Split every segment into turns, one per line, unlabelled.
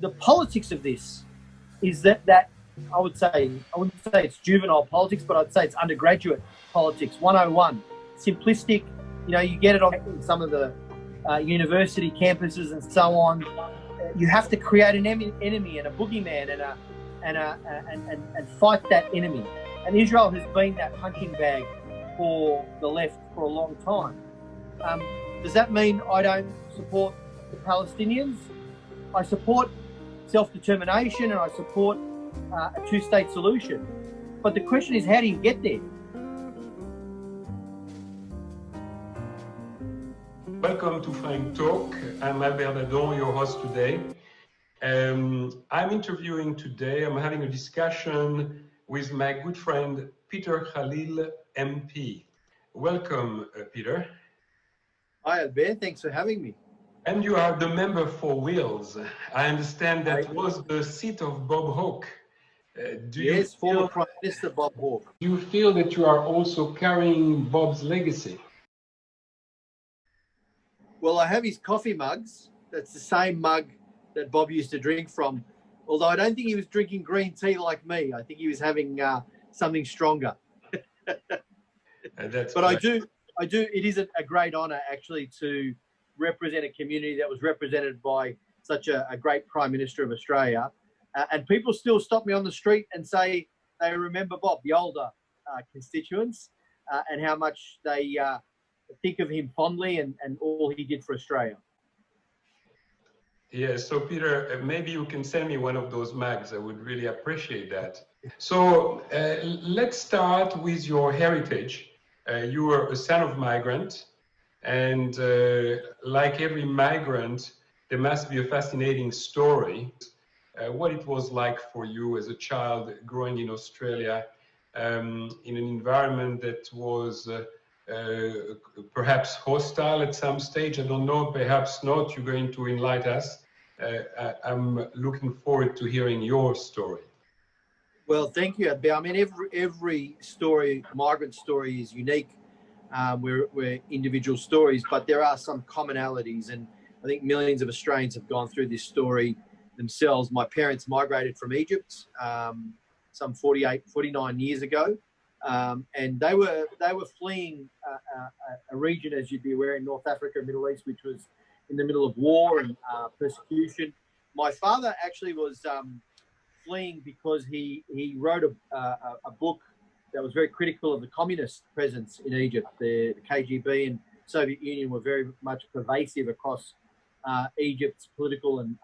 the politics of this is that I wouldn't say it's juvenile politics, but I'd say it's undergraduate politics 101. Simplistic, you get it on some of the university campuses and so on. You have to create an enemy and a boogeyman and fight that enemy. And Israel has been that punching bag for the left for a long time. Does that mean I don't support the Palestinians? I support self-determination and I support a two-state solution. But the question is, how do you get there?
Welcome to Frank Talk. I'm Albert Dadon, your host today. I'm interviewing today, I'm having a discussion with my good friend, Peter Khalil MP. Welcome, Peter.
Hi, Albert. Thanks for having me.
And you are the member for Wales. I understand that was the seat of Bob Hawke.
Yes, former Prime Minister Bob Hawke.
Do you feel that you are also carrying Bob's legacy?
Well, I have his coffee mugs. That's the same mug that Bob used to drink from. Although I don't think he was drinking green tea like me. I think he was having something stronger. But I do. It is a great honour actually to represent a community that was represented by such a great Prime Minister of Australia. And people still stop me on the street and say they remember Bob, the older constituents, and how much they think of him fondly and all he did for Australia.
Yeah, so Peter, maybe you can send me one of those mags. I would really appreciate that. So let's start with your heritage. You were a son of migrant, and like every migrant, there must be a fascinating story. What it was like for you as a child growing in Australia in an environment that was perhaps hostile at some stage. I don't know, perhaps not. You're going to enlighten us. I'm looking forward to hearing your story.
Well, thank you. I mean, every story, migrant story, is unique. We're individual stories, but there are some commonalities, and I think millions of Australians have gone through this story themselves. My parents migrated from Egypt some 49 years ago, and they were fleeing a region, as you'd be aware, in North Africa, Middle East, which was in the middle of war and persecution. My father actually was fleeing because he wrote a book that was very critical of the communist presence in Egypt. The KGB and Soviet Union were very much pervasive across Egypt's political and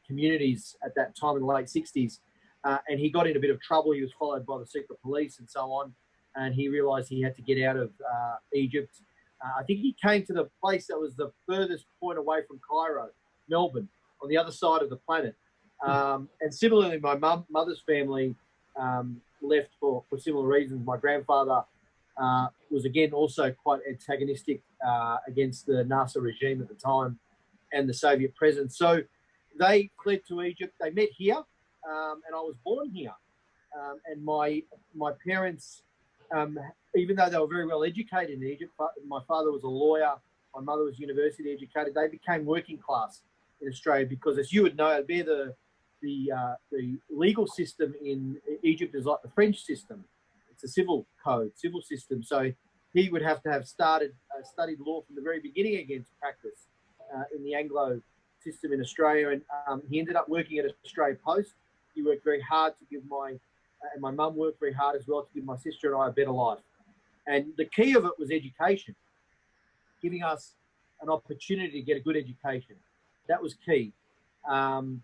communities at that time in the late 60s. And he got in a bit of trouble. He was followed by the secret police and so on. And he realized he had to get out of Egypt. I think he came to the place that was the furthest point away from Cairo, Melbourne, on the other side of the planet. And similarly, my mother's family left for similar reasons. My grandfather was, again, also quite antagonistic against the Nasser regime at the time and the Soviet presence. So they fled to Egypt. They met here, and I was born here. And my parents, even though they were very well educated in Egypt, my father was a lawyer, my mother was university educated, they became working class in Australia because, as you would know, the legal system in Egypt is like the French system. It's a civil code, civil system. So he would have to have studied law from the very beginning against practice in the Anglo system in Australia. And he ended up working at Australia Post. He worked very hard to give and my mum worked very hard as well to give my sister and I a better life. And the key of it was education, giving us an opportunity to get a good education. That was key.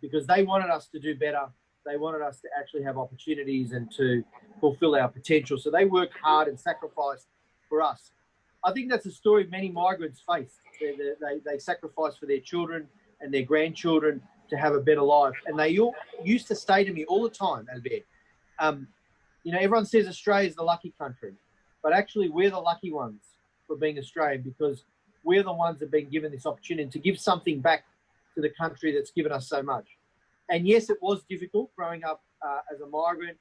Because they wanted us to do better. They wanted us to actually have opportunities and to fulfill our potential. So they worked hard and sacrificed for us. I think that's a story many migrants face. They sacrifice for their children and their grandchildren to have a better life. And they all used to say to me all the time, Albert, everyone says Australia is the lucky country, but actually we're the lucky ones for being Australian because we're the ones that have been given this opportunity to give something back to the country that's given us so much. And yes, it was difficult growing up as a migrant,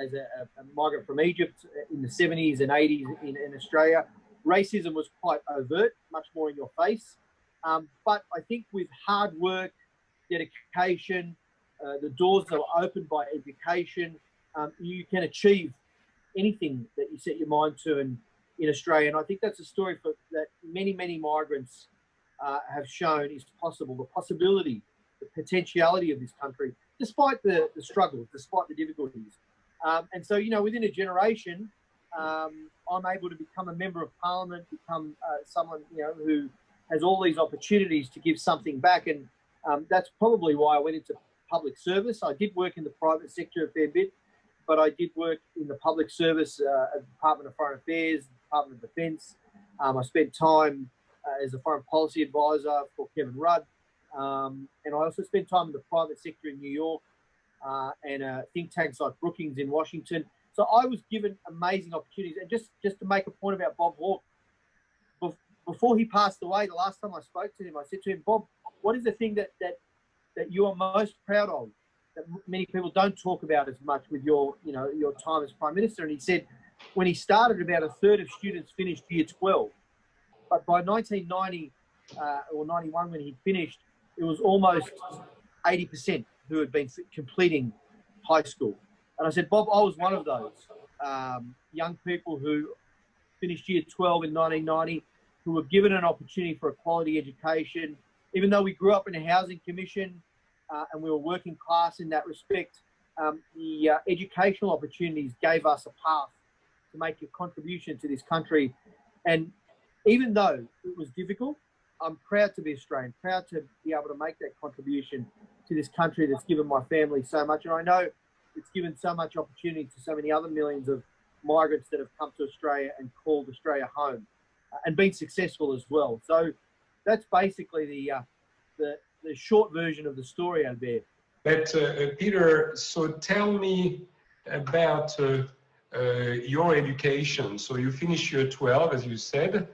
as a migrant from Egypt in the 70s and 80s in Australia. Racism was quite overt, much more in your face. But I think with hard work dedication, the doors that are opened by education, you can achieve anything that you set your mind to in Australia. And I think that's a story that many, many migrants have shown is possible. The possibility, the potentiality of this country, despite the struggles, despite the difficulties. And so, within a generation, I'm able to become a member of parliament, become someone, who has all these opportunities to give something back. And that's probably why I went into public service. I did work in the private sector a fair bit, but I did work in the public service at the Department of Foreign Affairs, Department of Defence. I spent time as a foreign policy advisor for Kevin Rudd. And I also spent time in the private sector in New York and think tanks like Brookings in Washington. So I was given amazing opportunities. And just to make a point about Bob Hawke, before he passed away, the last time I spoke to him, I said to him, Bob, what is the thing that you are most proud of that many people don't talk about as much with your time as Prime Minister? And he said, when he started, about a third of students finished year 12. But by 1990 or 91, when he finished, it was almost 80% who had been completing high school. And I said, Bob, I was one of those young people who finished year 12 in 1990, who were given an opportunity for a quality education. Even though we grew up in a housing commission and we were working class in that respect, the educational opportunities gave us a path to make a contribution to this country. And even though it was difficult, I'm proud to be Australian, proud to be able to make that contribution to this country that's given my family so much. And I know it's given so much opportunity to so many other millions of migrants that have come to Australia and called Australia home and been successful as well. So that's basically the short version of the story out there.
But Peter, so tell me about your education. So you finished year 12, as you said,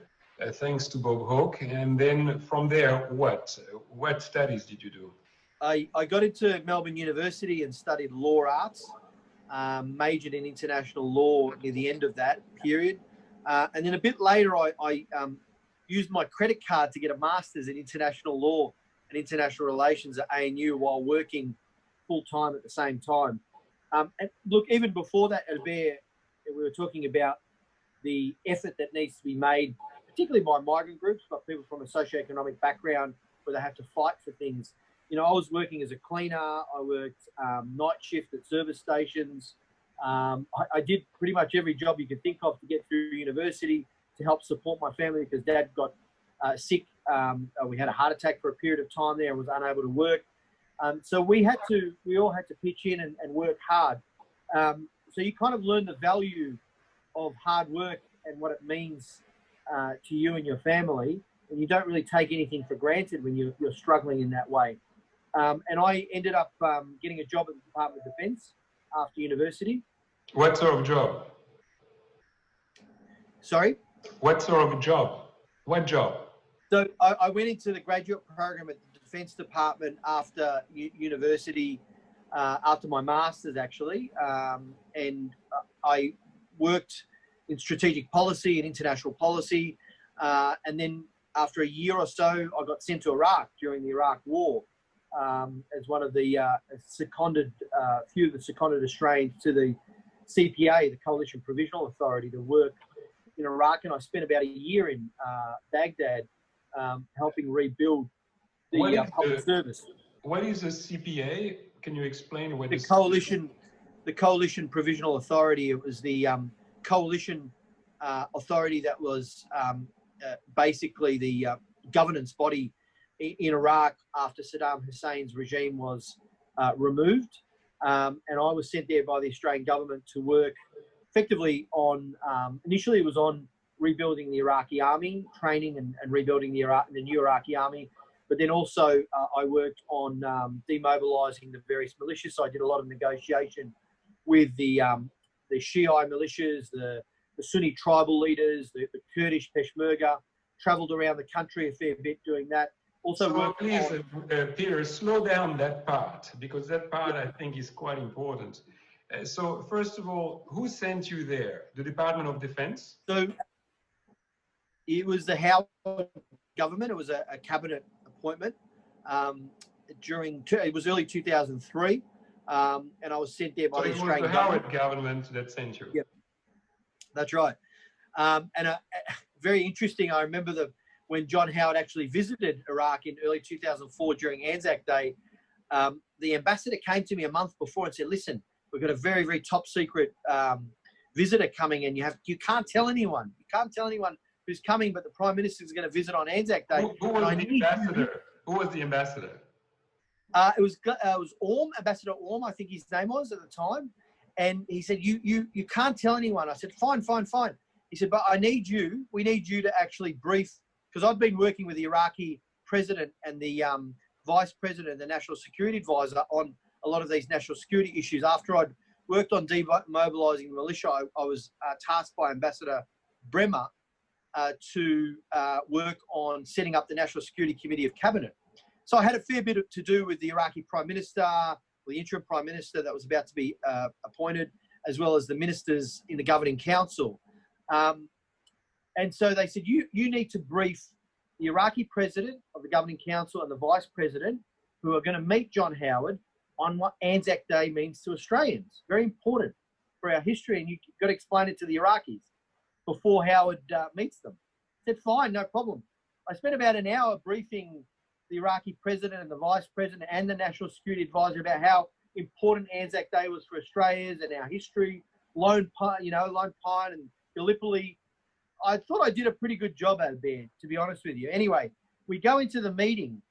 thanks to Bob Hawke. And then from there, what studies did you do?
I got into Melbourne University and studied law arts, majored in international law near the end of that period. And then a bit later, I used my credit card to get a master's in international law and international relations at ANU while working full-time at the same time. And look, even before that, Albert, we were talking about the effort that needs to be made, particularly by migrant groups, but people from a socioeconomic background where they have to fight for things. I was working as a cleaner. I worked night shift at service stations. I did pretty much every job you could think of to get through university to help support my family because Dad got sick. We had a heart attack for a period of time there and was unable to work. So we all had to pitch in and work hard. So you kind of learn the value of hard work and what it means to you and your family. And you don't really take anything for granted when you're struggling in that way. And I ended up getting a job at the Department of Defence after university.
What sort of job?
Sorry?
What sort of job? What job?
So I went into the graduate program at the Defence Department after university, after my master's actually. And I worked in strategic policy and international policy. And then after a year or so, I got sent to Iraq during the Iraq War. As one of the few of the seconded Australians to the CPA, the Coalition Provisional Authority, to work in Iraq. And I spent about a year in Baghdad helping rebuild the public service.
What is a CPA? Can you explain what
the coalition? The Coalition Provisional Authority. It was the coalition authority that was basically the governance body in Iraq after Saddam Hussein's regime was removed. And I was sent there by the Australian government to work effectively on, initially it was on rebuilding the Iraqi army, training and rebuilding the new Iraqi army. But then also I worked on demobilising the various militias. So I did a lot of negotiation with the Shiite militias, the Sunni tribal leaders, the Kurdish Peshmerga, travelled around the country a fair bit doing that. Also,
so please, Peter, slow down that part, because that part I think is quite important. So first of all, who sent you there? The Department of Defence?
So it was the Howard government. It was a cabinet appointment. it was early 2003, and I was sent there by the Australian
government. So it was the Howard government that sent you.
Yep, that's right. And very interesting. I remember when John Howard actually visited Iraq in early 2004 during Anzac Day. The ambassador came to me a month before and said, "Listen, we've got a very, very top secret visitor coming, and you can't tell anyone. You can't tell anyone who's coming, but the Prime Minister is going to visit on Anzac Day."
Who was the ambassador? Who was the ambassador?
It was Orm, Ambassador Orm, I think his name was at the time. And he said, you can't tell anyone. I said, fine. He said, but we need you to actually brief, because I've been working with the Iraqi president and the vice president and the national security advisor on a lot of these national security issues. After I'd worked on demobilizing the militia, I was tasked by Ambassador Bremer to work on setting up the National Security Committee of Cabinet. So I had a fair bit to do with the Iraqi Prime Minister, or the interim Prime Minister that was about to be appointed, as well as the ministers in the governing council. And so they said, you need to brief the Iraqi president of the governing council and the vice president, who are going to meet John Howard, on what Anzac Day means to Australians. Very important for our history, and you've got to explain it to the Iraqis before Howard meets them. I said, fine, no problem. I spent about an hour briefing the Iraqi president and the vice president and the national security advisor about how important Anzac Day was for Australians and our history, Lone Pine and Gallipoli. I thought I did a pretty good job out there, to be honest with you. Anyway, we go into the meeting,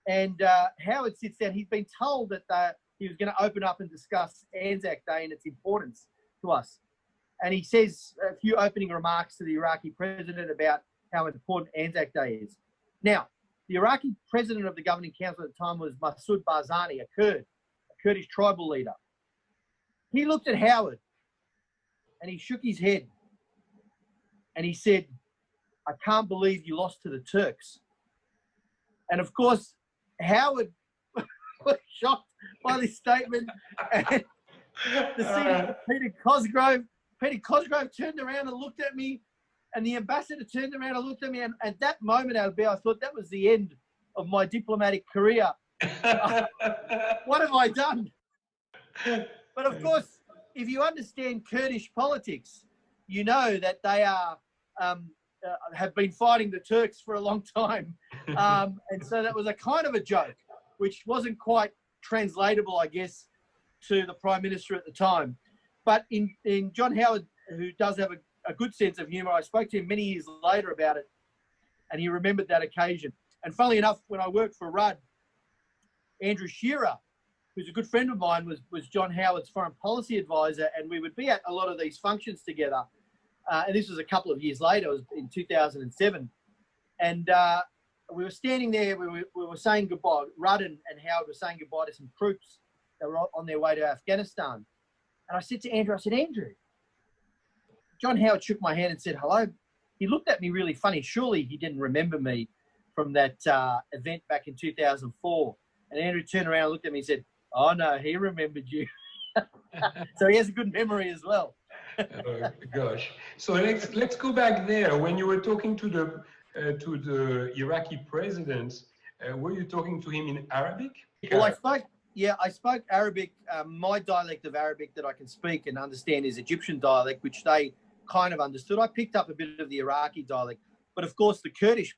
and Howard sits down. He's been told that he was going to open up and discuss Anzac Day and its importance to us. And he says a few opening remarks to the Iraqi president about how important Anzac Day is. Now, the Iraqi president of the governing council at the time was Masoud Barzani, a Kurdish tribal leader. He looked at Howard and he shook his head and he said, "I can't believe you lost to the Turks." And of course, Howard was shocked by this statement. And the senior Peter Cosgrove turned around and looked at me, and the ambassador turned around and looked at me. And at that moment, Albert, I thought that was the end of my diplomatic career. What have I done? But of course, if you understand Kurdish politics, you know that they have been fighting the Turks for a long time. And so that was a kind of a joke, which wasn't quite translatable, I guess, to the Prime Minister at the time. But in John Howard, who does have a good sense of humour, I spoke to him many years later about it, and he remembered that occasion. And funnily enough, when I worked for Rudd, Andrew Shearer, who's a good friend of mine, was John Howard's foreign policy advisor, and we would be at a lot of these functions together. And this was a couple of years later, it was in 2007. And we were standing there, we were saying goodbye. Rudd and Howard were saying goodbye to some troops that were on their way to Afghanistan. And I said to Andrew, Andrew, John Howard shook my hand and said hello. He looked at me really funny. Surely he didn't remember me from that event back in 2004. And Andrew turned around and looked at me and said, "Oh no, he remembered you." So he has a good memory as well.
Oh, gosh. So let's go back there. When you were talking to the Iraqi president, were you talking to him in Arabic?
Well, I spoke Arabic. My dialect of Arabic that I can speak and understand is Egyptian dialect, which they kind of understood. I picked up a bit of the Iraqi dialect, but of course the Kurdish,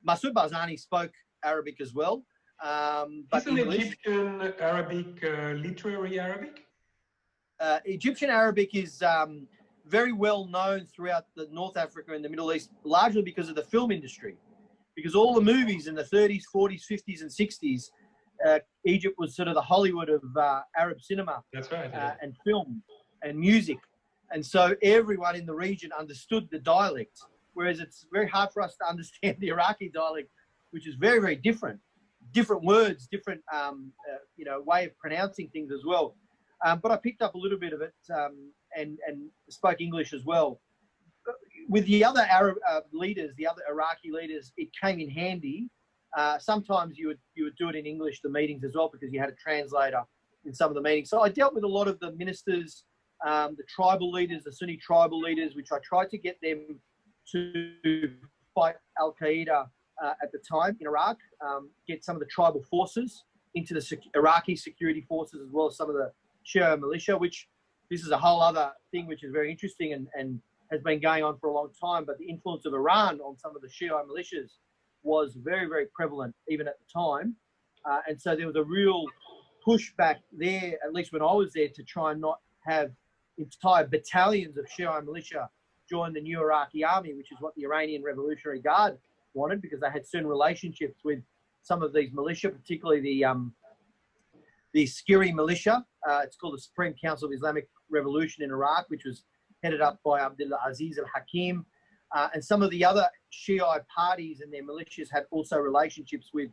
Masoud Barzani spoke Arabic as well. But
isn't Egyptian Arabic literary Arabic?
Egyptian Arabic is very well known throughout the North Africa and the Middle East, largely because of the film industry. Because all the movies in the 30s, 40s, 50s, and 60s, Egypt was sort of the Hollywood of Arab cinema.
That's right, yeah.
And film and music. And so everyone in the region understood the dialect, whereas it's very hard for us to understand the Iraqi dialect, which is very, very different. Different words, different way of pronouncing things as well. But I picked up a little bit of it and spoke English as well. With the other Arab leaders, the other Iraqi leaders, it came in handy. Sometimes you would do it in English, the meetings as well, because you had a translator in some of the meetings. So I dealt with a lot of the ministers, the tribal leaders, the Sunni tribal leaders, which I tried to get them to fight Al-Qaeda at the time in Iraq, get some of the tribal forces into the Iraqi security forces, as well as some of the Shia militia, which this is a whole other thing which is very interesting and has been going on for a long time. But the influence of Iran on some of the Shia militias was very, very prevalent even at the time. And so there was a real pushback there, at least when I was there, to try and not have entire battalions of Shia militia join the new Iraqi army, which is what the Iranian Revolutionary Guard wanted, because they had certain relationships with some of these militia, particularly the Skiri militia. It's called the Supreme Council of Islamic Revolution in Iraq, which was headed up by Abdullah Aziz al-Hakim. And some of the other Shiite parties and their militias had also relationships with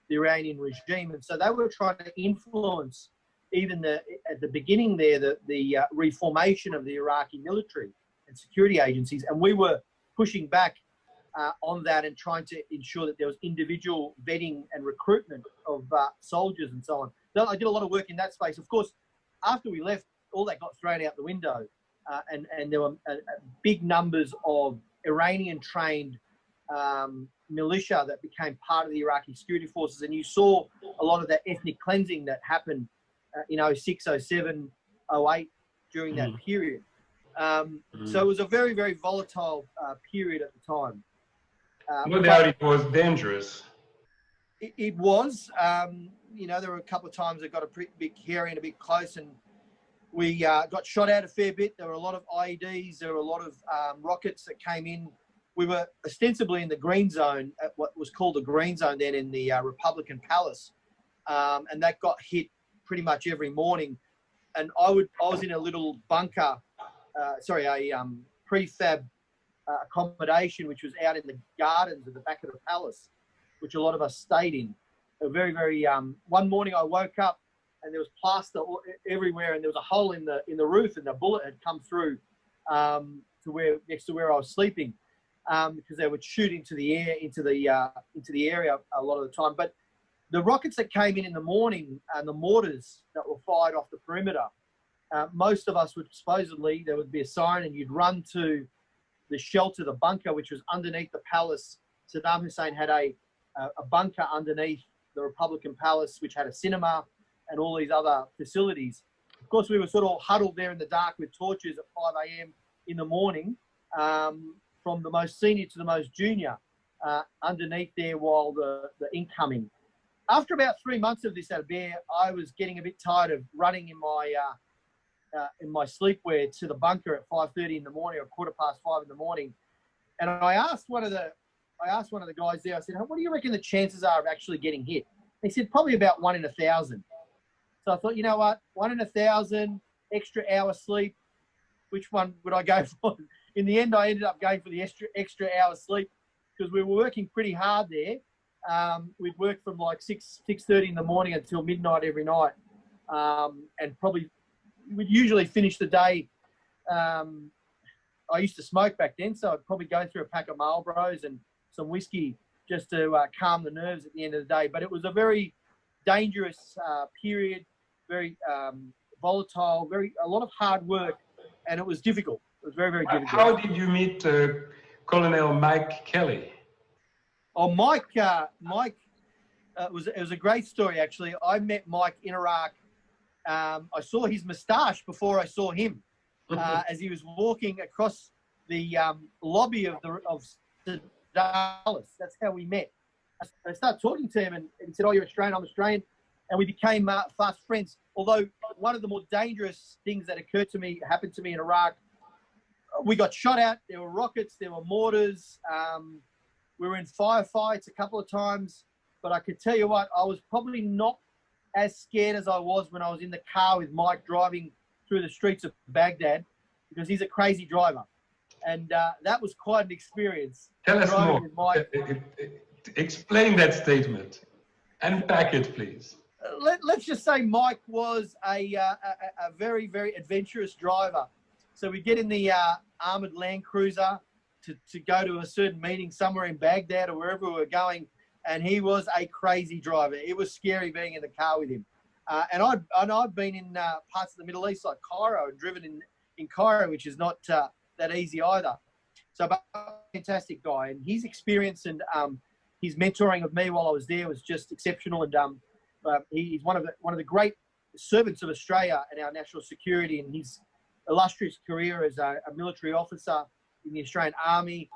the Iranian regime. And so they were trying to influence even at the beginning there, the reformation of the Iraqi military and security agencies. And we were pushing back on that and trying to ensure that there was individual vetting and recruitment of soldiers and so on. So I did a lot of work in that space. Of course, after we left, all that got thrown out the window. And there were big numbers of Iranian-trained militia that became part of the Iraqi security forces. And you saw a lot of that ethnic cleansing that happened in 06, 07, 08 during that period. So it was a very, very volatile period at the time.
No doubt it was dangerous.
It was. There were a couple of times it got a pretty bit hairy and a bit close, and we got shot out a fair bit. There were a lot of IEDs. There were a lot of rockets that came in. We were ostensibly in the green zone, at what was called the green zone then in the Republican Palace, and that got hit pretty much every morning. And I was in a little bunker, a prefab accommodation, which was out in the gardens at the back of the palace, which a lot of us stayed in. Very, very. One morning I woke up and there was plaster everywhere, and there was a hole in the roof, and the bullet had come through next to where I was sleeping, because they would shoot into the air, into the area a lot of the time. But the rockets that came in the morning and the mortars that were fired off the perimeter, most of us would supposedly, there would be a siren and you'd run to the shelter, the bunker, which was underneath the palace. Saddam Hussein had a bunker underneath the Republican Palace, which had a cinema and all these other facilities. Of course, we were sort of huddled there in the dark with torches at 5 a.m. in the morning, from the most senior to the most junior, underneath there while the incoming. After about 3 months of this at Bear, I was getting a bit tired of running in my sleepwear to the bunker at 5:30 in the morning or 5:15 in the morning. And I asked one of the guys there, I said, what do you reckon the chances are of actually getting hit? He said, probably about 1 in 1,000. So I thought, you know what, 1 in 1,000, extra hour sleep, which one would I go for? In the end, I ended up going for the extra hour sleep, because we were working pretty hard there. We'd work from like 6:30 in the morning until midnight every night. And probably we'd usually finish the day. I used to smoke back then, so I'd probably go through a pack of Marlboros and some whiskey just to calm the nerves at the end of the day. But it was a very dangerous period, very volatile, a lot of hard work, and it was difficult. It was very, very difficult.
How did you meet Colonel Mike Kelly?
Oh, Mike, it was a great story, actually. I met Mike in Iraq. I saw his moustache before I saw him, as he was walking across the lobby of Dallas. That's how we met. I started talking to him, and he said, "Oh, you're Australian? I'm Australian," and we became fast friends. Although one of the more dangerous things that happened to me in Iraq, we got shot at. There were rockets, there were mortars. We were in firefights a couple of times, but I could tell you what, I was probably not as scared as I was when I was in the car with Mike driving through the streets of Baghdad, because he's a crazy driver. And that was quite an experience.
Tell us more. Explain that statement. Unpack it, please.
Let's just say Mike was a very, very adventurous driver. So we get in the armoured Land Cruiser to go to a certain meeting somewhere in Baghdad or wherever we were going, and he was a crazy driver. It was scary being in the car with him. And I've been in parts of the Middle East like Cairo, and driven in Cairo, which is not that easy either. So, but fantastic guy, and his experience and his mentoring of me while I was there was just exceptional. And he's one of the great servants of Australia and our national security, and his illustrious career as a military officer in the Australian Army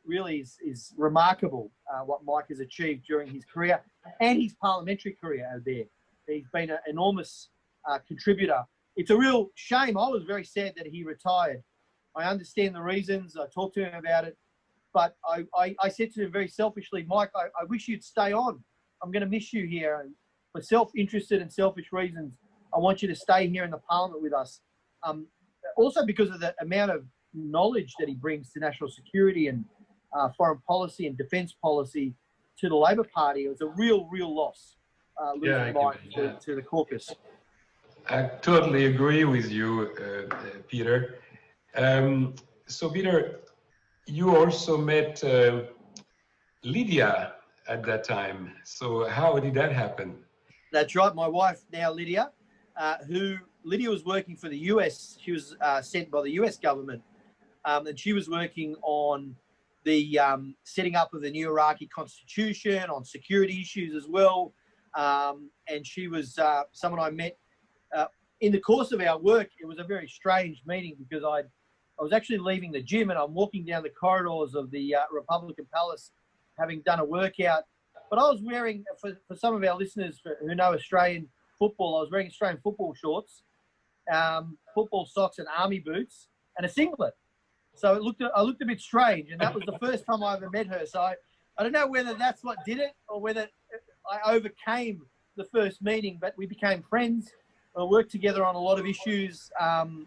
really is remarkable, what Mike has achieved during his career and his parliamentary career out there. He's been an enormous contributor. It's a real shame. I was very sad that he retired. I understand the reasons. I talked to him about it. But I said to him very selfishly, Mike, I wish you'd stay on. I'm going to miss you here. And for self-interested and selfish reasons, I want you to stay here in the Parliament with us. Also because of the amount of knowledge that he brings to national security and foreign policy and defence policy to the Labor Party. It was a real loss losing Mike to the caucus.
I totally agree with you, Peter. So, Peter, you also met Lydia at that time. So how did that happen?
That's right. My wife now, Lydia, Lydia was working for the US. She was sent by the US government. And she was working on the setting up of the new Iraqi constitution, on security issues as well. And she was someone I met in the course of our work. It was a very strange meeting because I was actually leaving the gym and I'm walking down the corridors of the Republican Palace, having done a workout. But I was wearing, for some of our listeners who know Australian football, I was wearing Australian football shorts, football socks and army boots, and a singlet. So I looked a bit strange, and that was the first time I ever met her. So I don't know whether that's what did it or whether I overcame the first meeting, but we became friends. We worked together on a lot of issues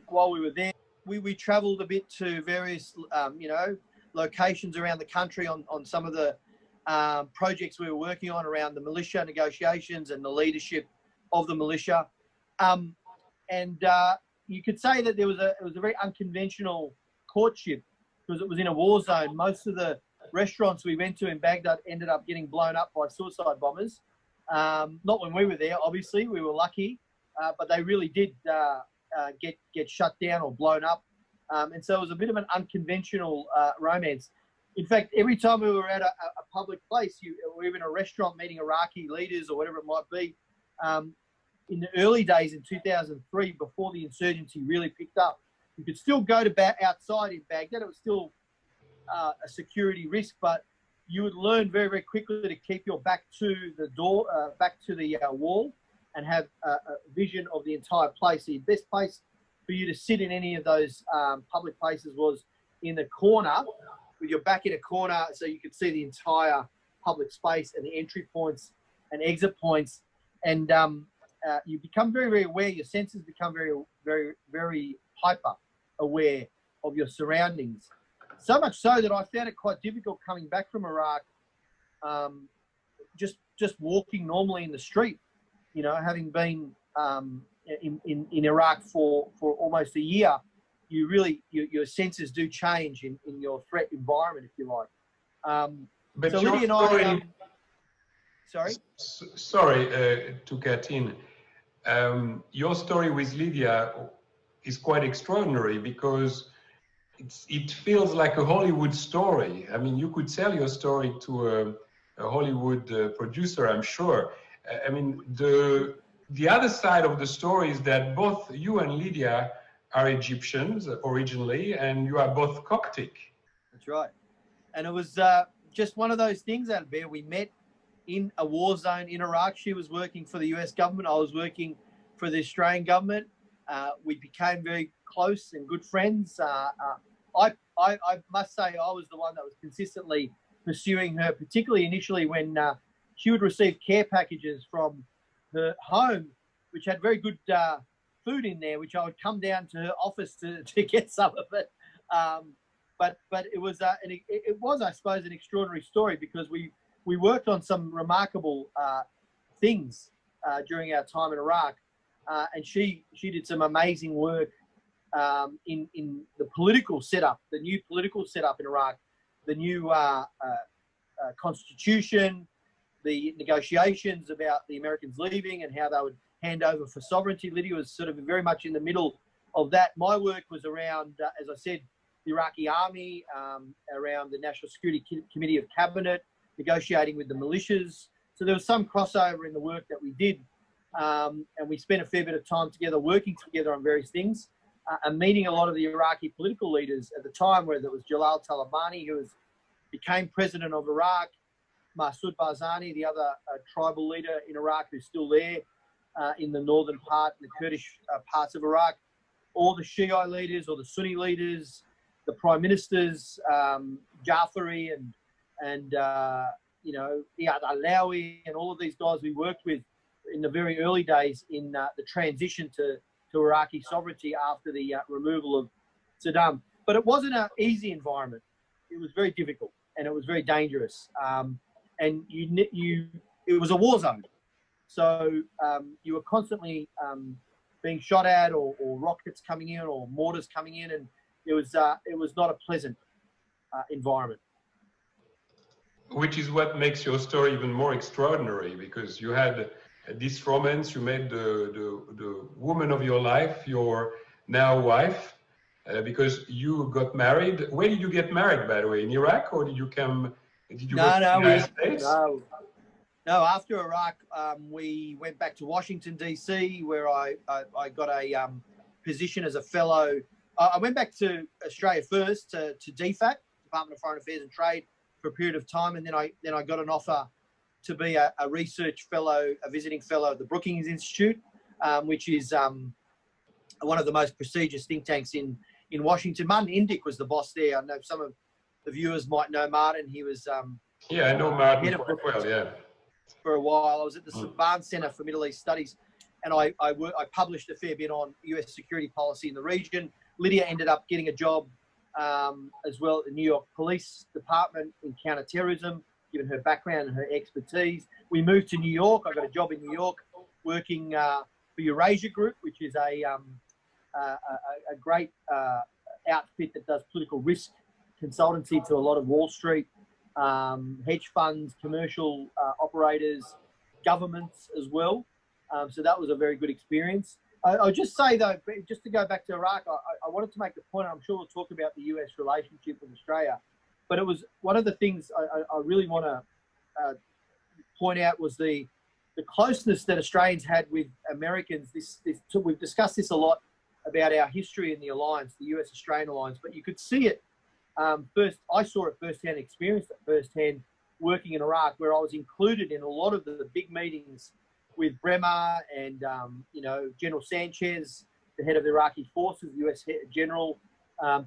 while we were there. We travelled a bit to various, locations around the country on some of the projects we were working on around the militia negotiations and the leadership of the militia. You could say that it was a very unconventional courtship because it was in a war zone. Most of the restaurants we went to in Baghdad ended up getting blown up by suicide bombers. Not when we were there, obviously. We were lucky, but they really did get shut down or blown up. And so it was a bit of an unconventional romance. In fact, every time we were at a public place, or even a restaurant meeting Iraqi leaders or whatever it might be, in the early days in 2003, before the insurgency really picked up, you could still go to outside in Baghdad. It was still a security risk, but you would learn very, very quickly to keep your back to the door, back to the wall, and have a vision of the entire place. The best place for you to sit in any of those public places was in the corner, with your back in a corner, so you could see the entire public space and the entry points and exit points. And you become very, very aware. Your senses become very, very, very hyper aware of your surroundings. So much so that I found it quite difficult coming back from Iraq, just walking normally in the street. You know, having been in Iraq for almost a year, you really your senses do change in your threat environment, if you like.
But
so Lydia and I,
sorry to get in. Your story with Lydia is quite extraordinary because it feels like a Hollywood story. I mean, you could sell your story to a Hollywood producer, I'm sure. I mean, the other side of the story is that both you and Lydia are Egyptians originally, and you are both Coptic.
That's right. And it was just one of those things out there. We met in a war zone in Iraq. She was working for the US government. I was working for the Australian government. We became very close and good friends. I must say I was the one that was consistently pursuing her, particularly initially when she would receive care packages from her home, which had very good food in there, which I would come down to her office to get some of it. But it was, I suppose, an extraordinary story because we worked on some remarkable things during our time in Iraq. And she did some amazing work in the political setup, the new political setup in Iraq, the new constitution, the negotiations about the Americans leaving and how they would hand over for sovereignty. Lydia was sort of very much in the middle of that. My work was around, as I said, the Iraqi army, around the National Security Committee of Cabinet, negotiating with the militias. So there was some crossover in the work that we did. And we spent a fair bit of time together, working together on various things, and meeting a lot of the Iraqi political leaders at the time, where there was Jalal Talabani, who became president of Iraq, Masoud Barzani, the other tribal leader in Iraq, who's still there in the northern part, the Kurdish parts of Iraq, all the Shiite leaders or the Sunni leaders, the prime ministers, Jafari and you know, Iyad Alawi, and all of these guys we worked with in the very early days in the transition to Iraqi sovereignty after the removal of Saddam. But it wasn't an easy environment. It was very difficult and it was very dangerous. And it was a war zone. So you were constantly being shot at, or rockets coming in, or mortars coming in, and it was not a pleasant environment.
Which is what makes your story even more extraordinary, because you had this romance, you met the woman of your life, your now wife, because you got married. Where did you get married, by the way? In Iraq, or did you go to the United States?
No, after Iraq, we went back to Washington, D.C., where I got a position as a fellow. I went back to Australia first, to DFAT, Department of Foreign Affairs and Trade, for a period of time, and then I got an offer to be a research fellow, a visiting fellow at the Brookings Institute, which is one of the most prestigious think tanks in Washington. Martin Indyk was the boss there. I know some of the viewers might know Martin. He was
yeah, I know Martin quite well, yeah.
For a while. I was at the Barnes Center for Middle East Studies, and I published a fair bit on US security policy in the region. Lydia ended up getting a job as well at the New York Police Department in counterterrorism, given her background and her expertise. We moved to New York. I got a job in New York working for Eurasia Group, which is a great outfit that does political risk consultancy to a lot of Wall Street, hedge funds, commercial operators, governments as well. So that was a very good experience. I'll just say, though, just to go back to Iraq, I wanted to make the point, I'm sure we'll talk about the US relationship with Australia, but it was one of the things I really want to point out was the closeness that Australians had with Americans. We've discussed this a lot about our history in the alliance, the US-Australian alliance, but you could see it first. I saw it firsthand, experienced it firsthand working in Iraq, where I was included in a lot of the big meetings with Bremer and, you know, General Sanchez, the head of the Iraqi forces, US General,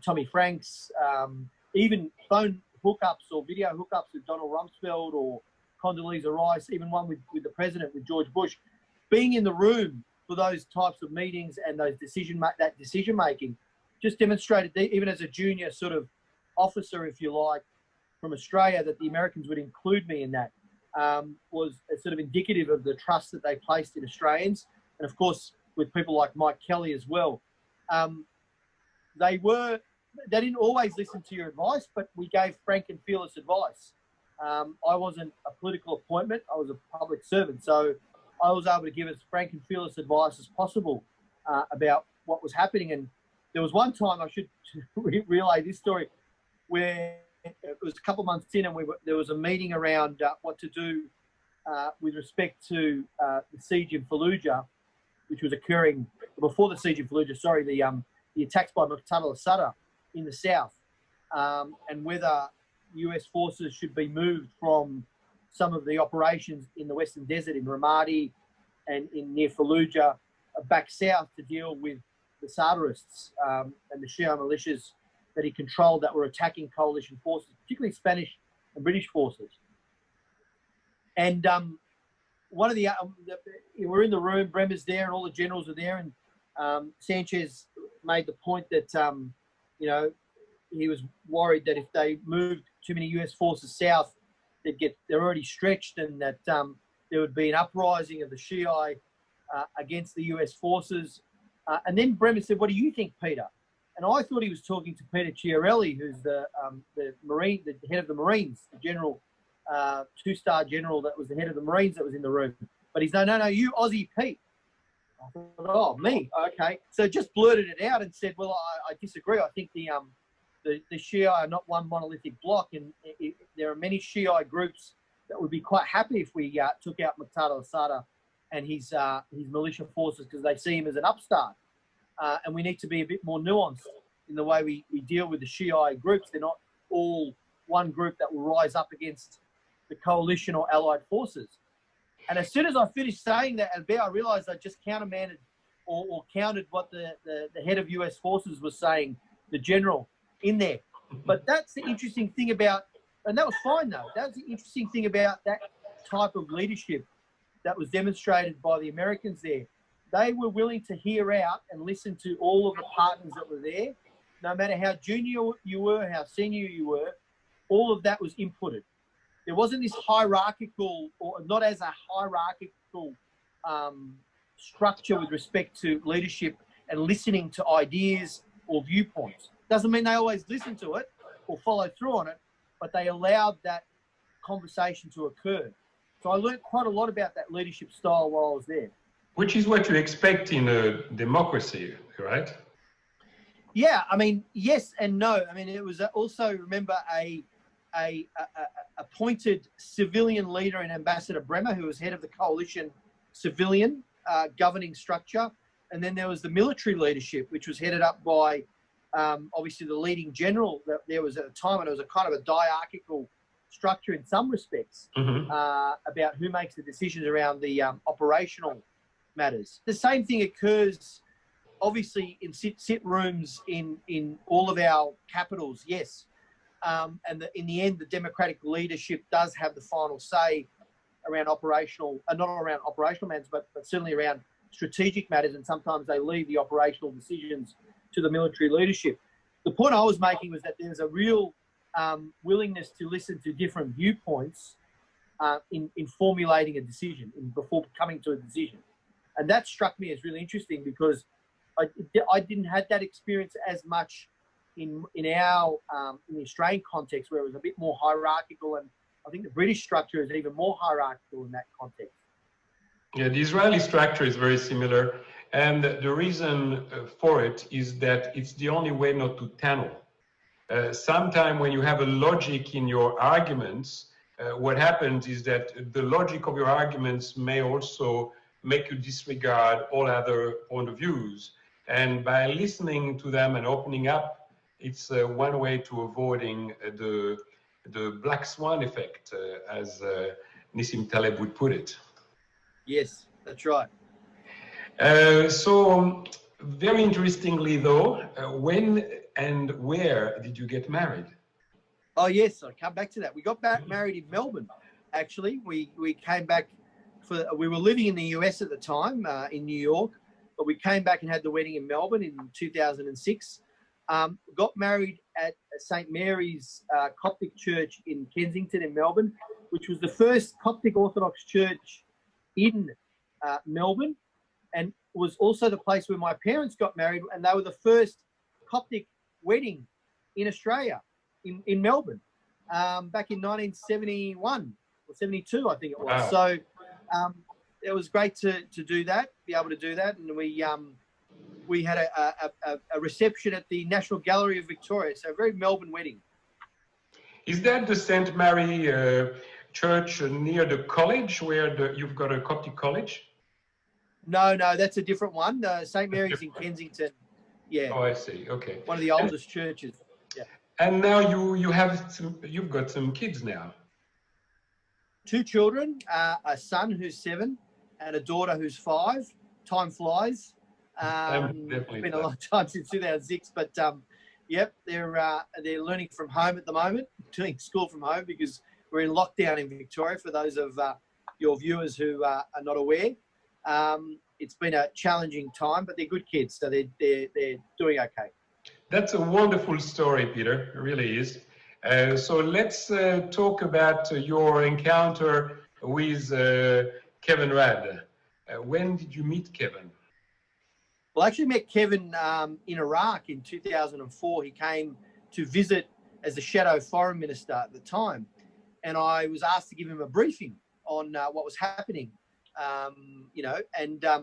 Tommy Franks, even phone hookups or video hookups with Donald Rumsfeld or Condoleezza Rice, even one with the president, with George Bush. Being in the room for those types of meetings and those decision making just demonstrated, even as a junior sort of officer, if you like, from Australia, that the Americans would include me in that. Was sort of indicative of the trust that they placed in Australians, and of course with people like Mike Kelly as well. They didn't always listen to your advice, but we gave frank and fearless advice. I wasn't a political appointment, I was a public servant, so I was able to give as frank and fearless advice as possible about what was happening. And there was one time, I should relay this story, where it was a couple of months in, and there was a meeting around what to do with respect to the siege in Fallujah, which was occurring before the siege in Fallujah. Sorry, the attacks by Muqtada al-Sadr in the south, and whether US forces should be moved from some of the operations in the Western Desert, in Ramadi and near Fallujah, back south to deal with the Sadrists and the Shia militias that he controlled that were attacking coalition forces, particularly Spanish and British forces. And one of we're in the room, Bremer's there and all the generals are there, and Sanchez made the point that, you know, he was worried that if they moved too many US forces south, they're already stretched, and that there would be an uprising of the Shiite against the US forces. And then Bremer said, "What do you think, Peter?" And I thought he was talking to Peter Chiarelli, who's the head of the Marines, the general, two-star general that was the head of the Marines that was in the room. But he's, no, you Aussie Pete. I thought, oh, me, okay. So just blurted it out and said, well, I disagree. I think the the Shia are not one monolithic bloc, and there are many Shiite groups that would be quite happy if we took out Muqtada al-Sadr and his militia forces, because they see him as an upstart. And we need to be a bit more nuanced in the way we deal with the Shiite groups. They're not all one group that will rise up against the coalition or allied forces. And as soon as I finished saying that, Albert, I realized I just countermanded or countered what the head of US forces was saying, the general in there. But that's the interesting thing about, and that was fine though, that's the interesting thing about that type of leadership that was demonstrated by the Americans there. They were willing to hear out and listen to all of the partners that were there. No matter how junior you were, how senior you were, all of that was inputted. There wasn't this hierarchical, or not as a hierarchical structure with respect to leadership and listening to ideas or viewpoints. Doesn't mean they always listen to it or follow through on it, but they allowed that conversation to occur. So I learned quite a lot about that leadership style while I was there.
Which is what you expect in a democracy, right?
Yeah, I mean, yes and no. I mean, it was also, remember, a appointed civilian leader in Ambassador Bremer, who was head of the coalition civilian governing structure. And then there was the military leadership, which was headed up by, obviously, the leading general that there was at the time. And it was a kind of a diarchical structure in some respects about who makes the decisions around the operational matters. The same thing occurs, obviously, in sit rooms in all of our capitals, yes. And in the end, the democratic leadership does have the final say around operational, not around operational matters, but certainly around strategic matters. And sometimes they leave the operational decisions to the military leadership. The point I was making was that there's a real willingness to listen to different viewpoints in formulating a decision, before coming to a decision. And that struck me as really interesting, because I didn't have that experience as much in our in the Australian context, where it was a bit more hierarchical, and I think the British structure is even more hierarchical in that context.
Yeah, the Israeli structure is very similar, and the reason for it is that it's the only way not to tunnel. Sometimes when you have a logic in your arguments, what happens is that the logic of your arguments may also make you disregard all other point of views. And by listening to them and opening up, it's one way to avoiding the black swan effect, as Nissim Taleb would put it.
Yes, that's right.
So very interestingly though, when and where did you get married?
Oh yes, I'll come back to that. We got married in Melbourne, actually. We came back we were living in the US at the time, in New York, but we came back and had the wedding in Melbourne in 2006. Got married at St. Mary's Coptic Church in Kensington in Melbourne, which was the first Coptic Orthodox church in Melbourne, and was also the place where my parents got married, and they were the first Coptic wedding in Australia, in Melbourne, back in 1971 or 72, I think it was.
Wow.
So it was great to do that, be able to do that, and we had a reception at the National Gallery of Victoria, so a very Melbourne wedding.
Is that the St. Mary church near the college, where you've got a Coptic college?
No, that's a different one. St. Mary's in Kensington. Yeah.
Oh, I see. Okay.
One of the oldest churches. Yeah.
And now you've got some kids now.
2 children, a son who's 7 and a daughter who's 5. Time flies. It's been a long time since 2006, but yep, they're learning from home at the moment, doing school from home, because we're in lockdown in Victoria. For those of your viewers who are not aware, it's been a challenging time, but they're good kids, so they're doing okay.
That's a wonderful story, Peter. It really is. So let's talk about your encounter with Kevin Rudd. When did you meet Kevin?
Well, I actually met Kevin in Iraq in 2004. He came to visit as the shadow foreign minister at the time, and I was asked to give him a briefing on what was happening. And I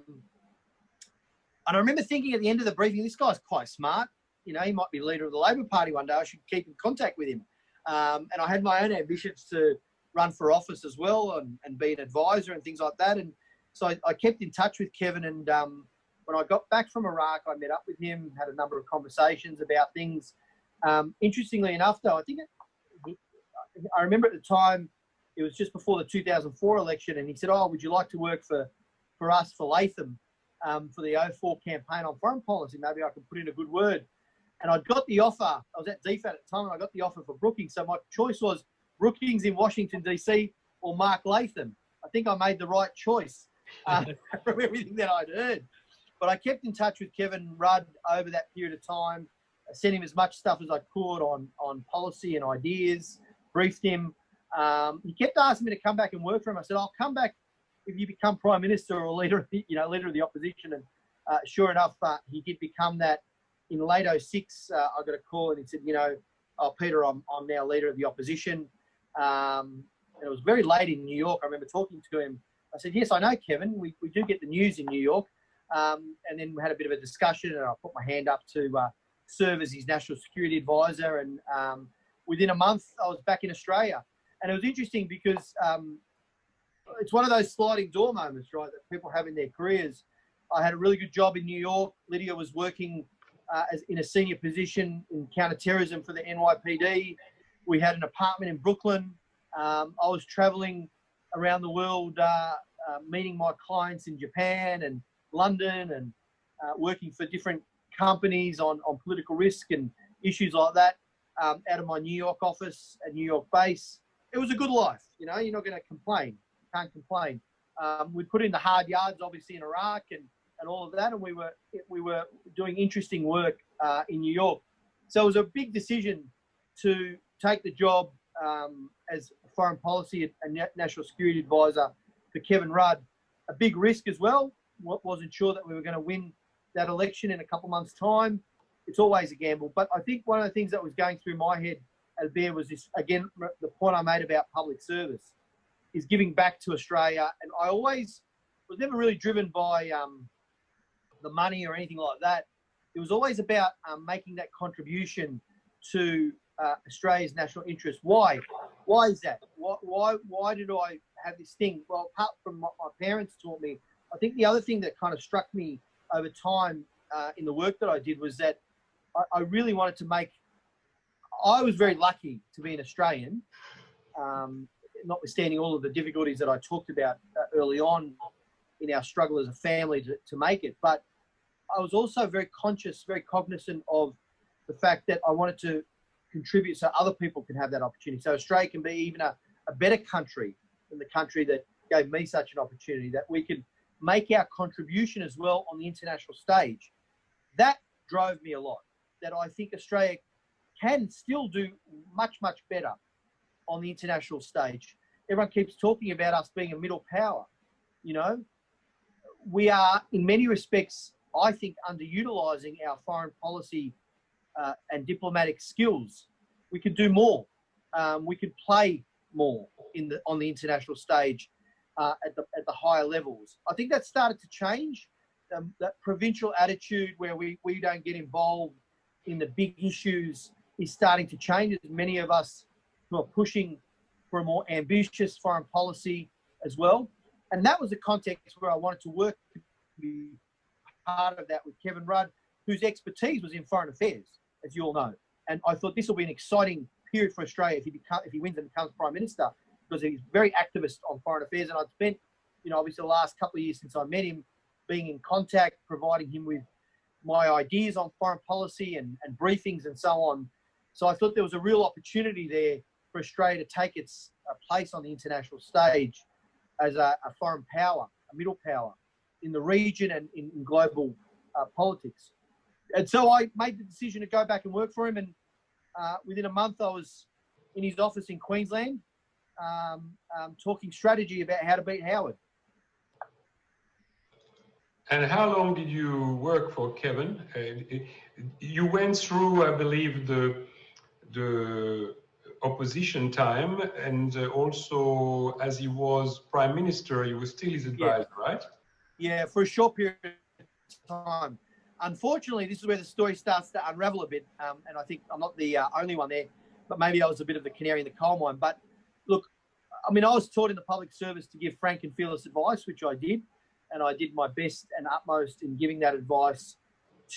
remember thinking at the end of the briefing, this guy's quite smart. you know, he might be leader of the Labor Party one day. I should keep in contact with him. And I had my own ambitions to run for office as well and be an advisor and things like that. And so I kept in touch with Kevin. And when I got back from Iraq, I met up with him, had a number of conversations about things. Interestingly enough, though, I remember at the time, it was just before the 2004 election, and he said, "Oh, would you like to work for us, for Latham, for the 04 campaign on foreign policy? Maybe I could put in a good word." And I'd got the offer. I was at DFAT at the time, and I got the offer for Brookings. So my choice was Brookings in Washington, D.C. or Mark Latham. I think I made the right choice from everything that I'd heard. But I kept in touch with Kevin Rudd over that period of time. I sent him as much stuff as I could on policy and ideas, briefed him. He kept asking me to come back and work for him. I said, "I'll come back if you become Prime Minister or leader of the opposition." And sure enough, he did become that. In late 06, I got a call and he said, "Oh, Peter, I'm now leader of the opposition." And it was very late in New York. I remember talking to him. I said, "Yes, I know, Kevin. We do get the news in New York." And then we had a bit of a discussion, and I put my hand up to serve as his national security advisor. And within a month, I was back in Australia. And it was interesting because it's one of those sliding door moments, right, that people have in their careers. I had a really good job in New York. Lydia was working as in a senior position in counterterrorism for the NYPD. We had an apartment in Brooklyn. I was traveling around the world, meeting my clients in Japan and London, and working for different companies on political risk and issues like that, out of my New York office and New York base. It was a good life. You're not going to complain. Can't complain. We put in the hard yards, obviously, in Iraq and all of that, and we were doing interesting work in New York. So it was a big decision to take the job as a foreign policy and national security advisor for Kevin Rudd. A big risk as well. Wasn't sure that we were going to win that election in a couple of months' time. It's always a gamble. But I think one of the things that was going through my head as there was this, again, the point I made about public service is giving back to Australia. And I always was never really driven by the money or anything like that. It was always about making that contribution to Australia's national interest. Why? Why is that? Why did I have this thing? Well, apart from what my parents taught me, I think the other thing that kind of struck me over time in the work that I did was that I really wanted to make. I was very lucky to be an Australian, notwithstanding all of the difficulties that I talked about early on in our struggle as a family to make it. But I was also very conscious, very cognizant of the fact that I wanted to contribute so other people can have that opportunity. So Australia can be even a better country than the country that gave me such an opportunity, that we can make our contribution as well on the international stage. That drove me a lot, that I think Australia can still do much, much better on the international stage. Everyone keeps talking about us being a middle power. We are, in many respects, I think, underutilising our foreign policy and diplomatic skills. We could do more. We could play more on the international stage at the higher levels. I think that started to change. That provincial attitude where we don't get involved in the big issues is starting to change. As many of us who are pushing for a more ambitious foreign policy as well. And that was the context where I wanted to work to be part of that with Kevin Rudd, whose expertise was in foreign affairs, as you all know. And I thought this will be an exciting period for Australia if he wins and becomes Prime Minister, because he's very activist on foreign affairs. And I'd spent, obviously the last couple of years since I met him, being in contact, providing him with my ideas on foreign policy and briefings and so on. So I thought there was a real opportunity there for Australia to take its place on the international stage as a foreign power, a middle power in the region and in global politics. And so I made the decision to go back and work for him. And within a month, I was in his office in Queensland, talking strategy about how to beat Howard.
And how long did you work for Kevin? You went through, I believe, the opposition time, and also as he was Prime Minister, he was still his advisor, right?
Yeah, for a short period of time. unfortunately, this is where the story starts to unravel a bit. And I think I'm not the only one there, but maybe I was a bit of the canary in the coal mine. But look, I mean, I was taught in the public service to give frank and fearless advice, which I did. And I did my best and utmost in giving that advice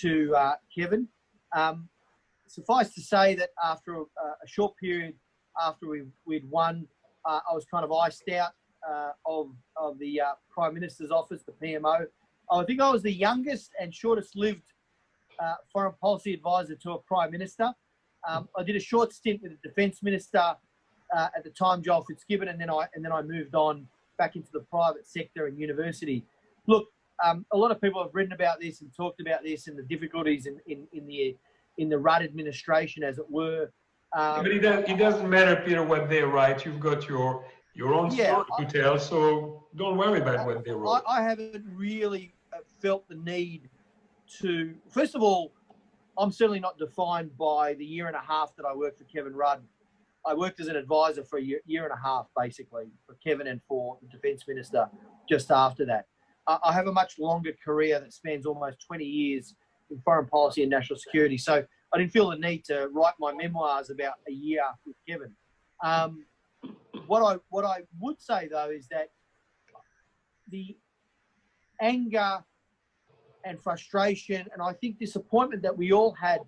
to Kevin. Suffice to say that after a short period after we'd won, I was kind of iced out of the Prime Minister's office, the PMO. I think I was the youngest and shortest lived foreign policy advisor to a Prime Minister. I did a short stint with the Defence Minister at the time, Joel Fitzgibbon, and then I moved on back into the private sector and university. Look, a lot of people have written about this and talked about this and the difficulties in the Rudd administration, as it were.
But it doesn't matter, Peter, what they write. You've got your own story to tell, so don't worry about what they wrote.
I haven't really felt the need to. First of all, I'm certainly not defined by the year and a half that I worked for Kevin Rudd. I worked as an advisor for a year and a half, basically, for Kevin and for the Defence Minister just after that. I have a much longer career that spans almost 20 years in foreign policy and national security. So I didn't feel the need to write my memoirs about a year with Kevin. What I would say, though, is that the anger and frustration and I think disappointment that we all had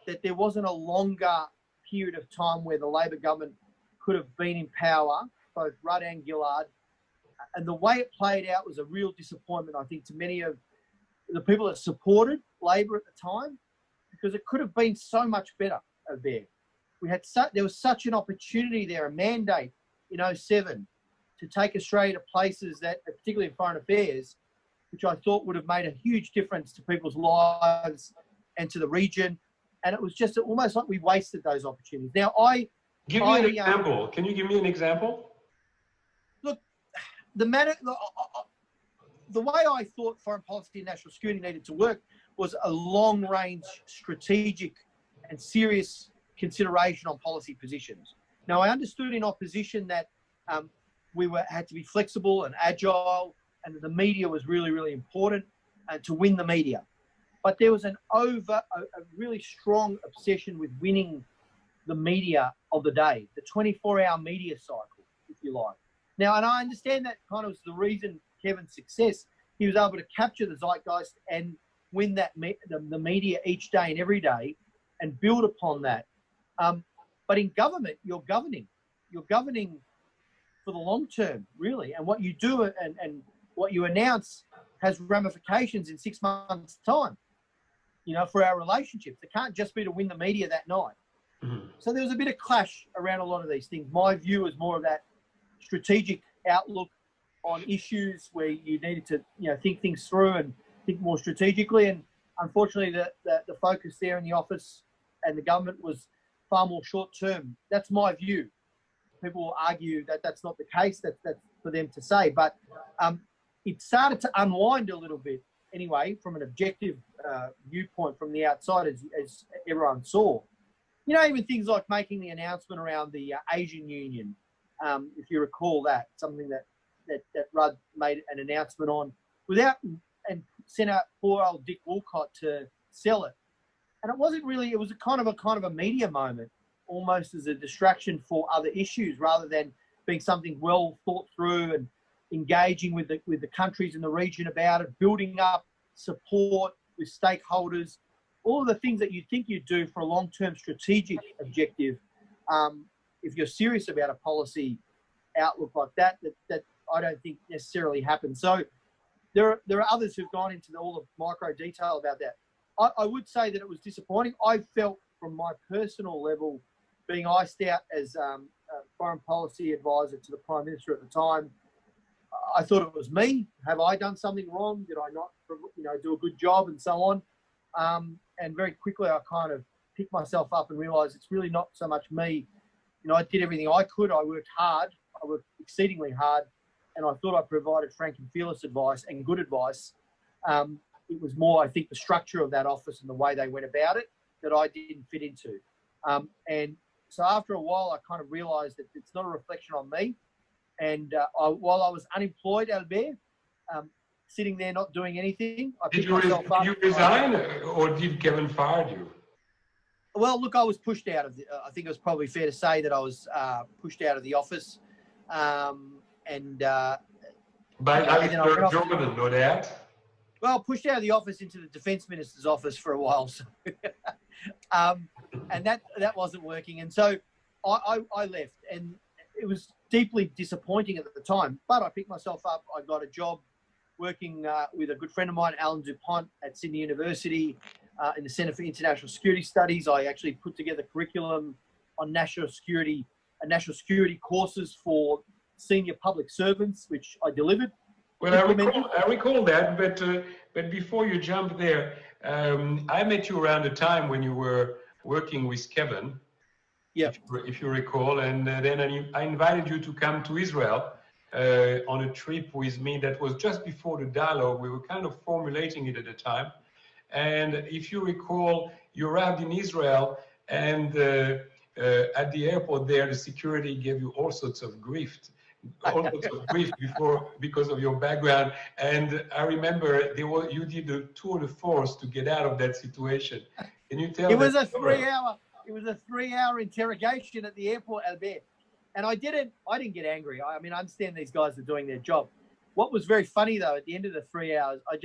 that there wasn't a longer period of time where the Labor government could have been in power, both Rudd and Gillard, and the way it played out was a real disappointment, I think, to many of the people that supported Labor at the time, because it could have been so much better there. There was such an opportunity there, a mandate in 2007 to take Australia to places that, particularly in foreign affairs, which I thought would have made a huge difference to people's lives and to the region. And it was just almost like we wasted those opportunities. Now,
Give me an example. Can you give me an example?
Look, the way I thought foreign policy and national security needed to work was a long-range, strategic and serious consideration on policy positions. Now, I understood in opposition that we had to be flexible and agile, and the media was really, really important to win the media. But there was a really strong obsession with winning the media of the day, the 24-hour media cycle, if you like. Now, and I understand that kind of was the reason Kevin's success. He was able to capture the zeitgeist and win that the media each day and every day and build upon that. But in government, you're governing for the long term, really. And what you do and what you announce has ramifications in 6 months' time, for our relationships. It can't just be to win the media that night. Mm-hmm. So there was a bit of clash around a lot of these things. My view is more of that strategic outlook on issues where you needed to, think things through and think more strategically. And unfortunately, the focus there in the office and the government was far more short term. That's my view. People will argue that that's not the case. That's for them to say. But it started to unwind a little bit anyway from an objective viewpoint from the outside, as everyone saw. Even things like making the announcement around the Asian Union, if you recall that, something that Rudd made an announcement on and sent out poor old Dick Wolcott to sell it. And it wasn't really, it was a kind of a media moment, almost as a distraction for other issues rather than being something well thought through and engaging with the countries in the region about it, building up support with stakeholders, all of the things that you think you do for a long-term strategic objective. If you're serious about a policy outlook like that I don't think necessarily happens. So there are others who've gone into all the micro detail about that. I would say that it was disappointing. I felt from my personal level, being iced out as a foreign policy advisor to the Prime Minister at the time, I thought it was me. Have I done something wrong? Did I not, do a good job and so on? And very quickly I kind of picked myself up and realised it's really not so much me. I did everything I could. I worked hard. I worked exceedingly hard. And I thought I provided frank and fearless advice and good advice. It was more, I think, the structure of that office and the way they went about it that I didn't fit into. And so after a while, I kind of realised that it's not a reflection on me. And while I was unemployed, Albert, sitting there not doing anything. I
Did
picked myself up.
you resign, or did Kevin fire you?
Well, look, I was pushed out of the, I think it was probably fair to say that I was pushed out of the office.
By Alistair Jordan, no doubt.
Well, pushed out of the office into the Defence Minister's office for a while. So and that wasn't working. And so I left, and it was deeply disappointing at the time. But I picked myself up. I got a job working with a good friend of mine, Alan DuPont, at Sydney University in the Centre for International Security Studies. I actually put together curriculum on national security courses for senior public servants, which I delivered.
Well, I recall that, but before you jump there, I met you around the time when you were working with Kevin, if you recall, and then I invited you to come to Israel on a trip with me. That was just before the dialogue. We were kind of formulating it at the time. And if you recall, you arrived in Israel, and at the airport there, the security gave you all sorts of grief. Because of your background. And I remember you did a tour de force to get out of that situation. Can you tell?
It was a 3-hour interrogation at the airport, Albert. And I didn't get angry. I mean, I understand these guys are doing their job. What was very funny though, at the end of the 3 hours, I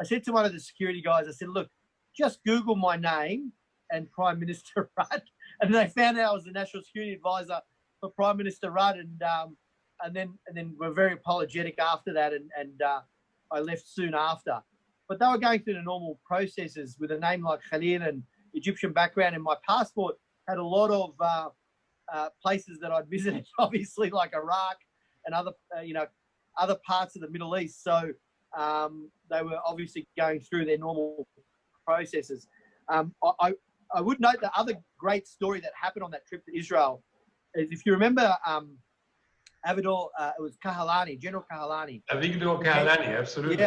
said to one of the security guys, I said, look, just Google my name and Prime Minister Rudd. And they found out I was the National Security Advisor for Prime Minister Rudd, and then were very apologetic after that, and I left soon after. But they were going through the normal processes with a name like Khalil and Egyptian background, and my passport had a lot of places that I'd visited, obviously like Iraq and other parts of the Middle East. So they were obviously going through their normal processes. I would note the other great story that happened on that trip to Israel is, if you remember, Avigdor, it was Kahalani, General Kahalani.
Avigdor Kahalani, absolutely.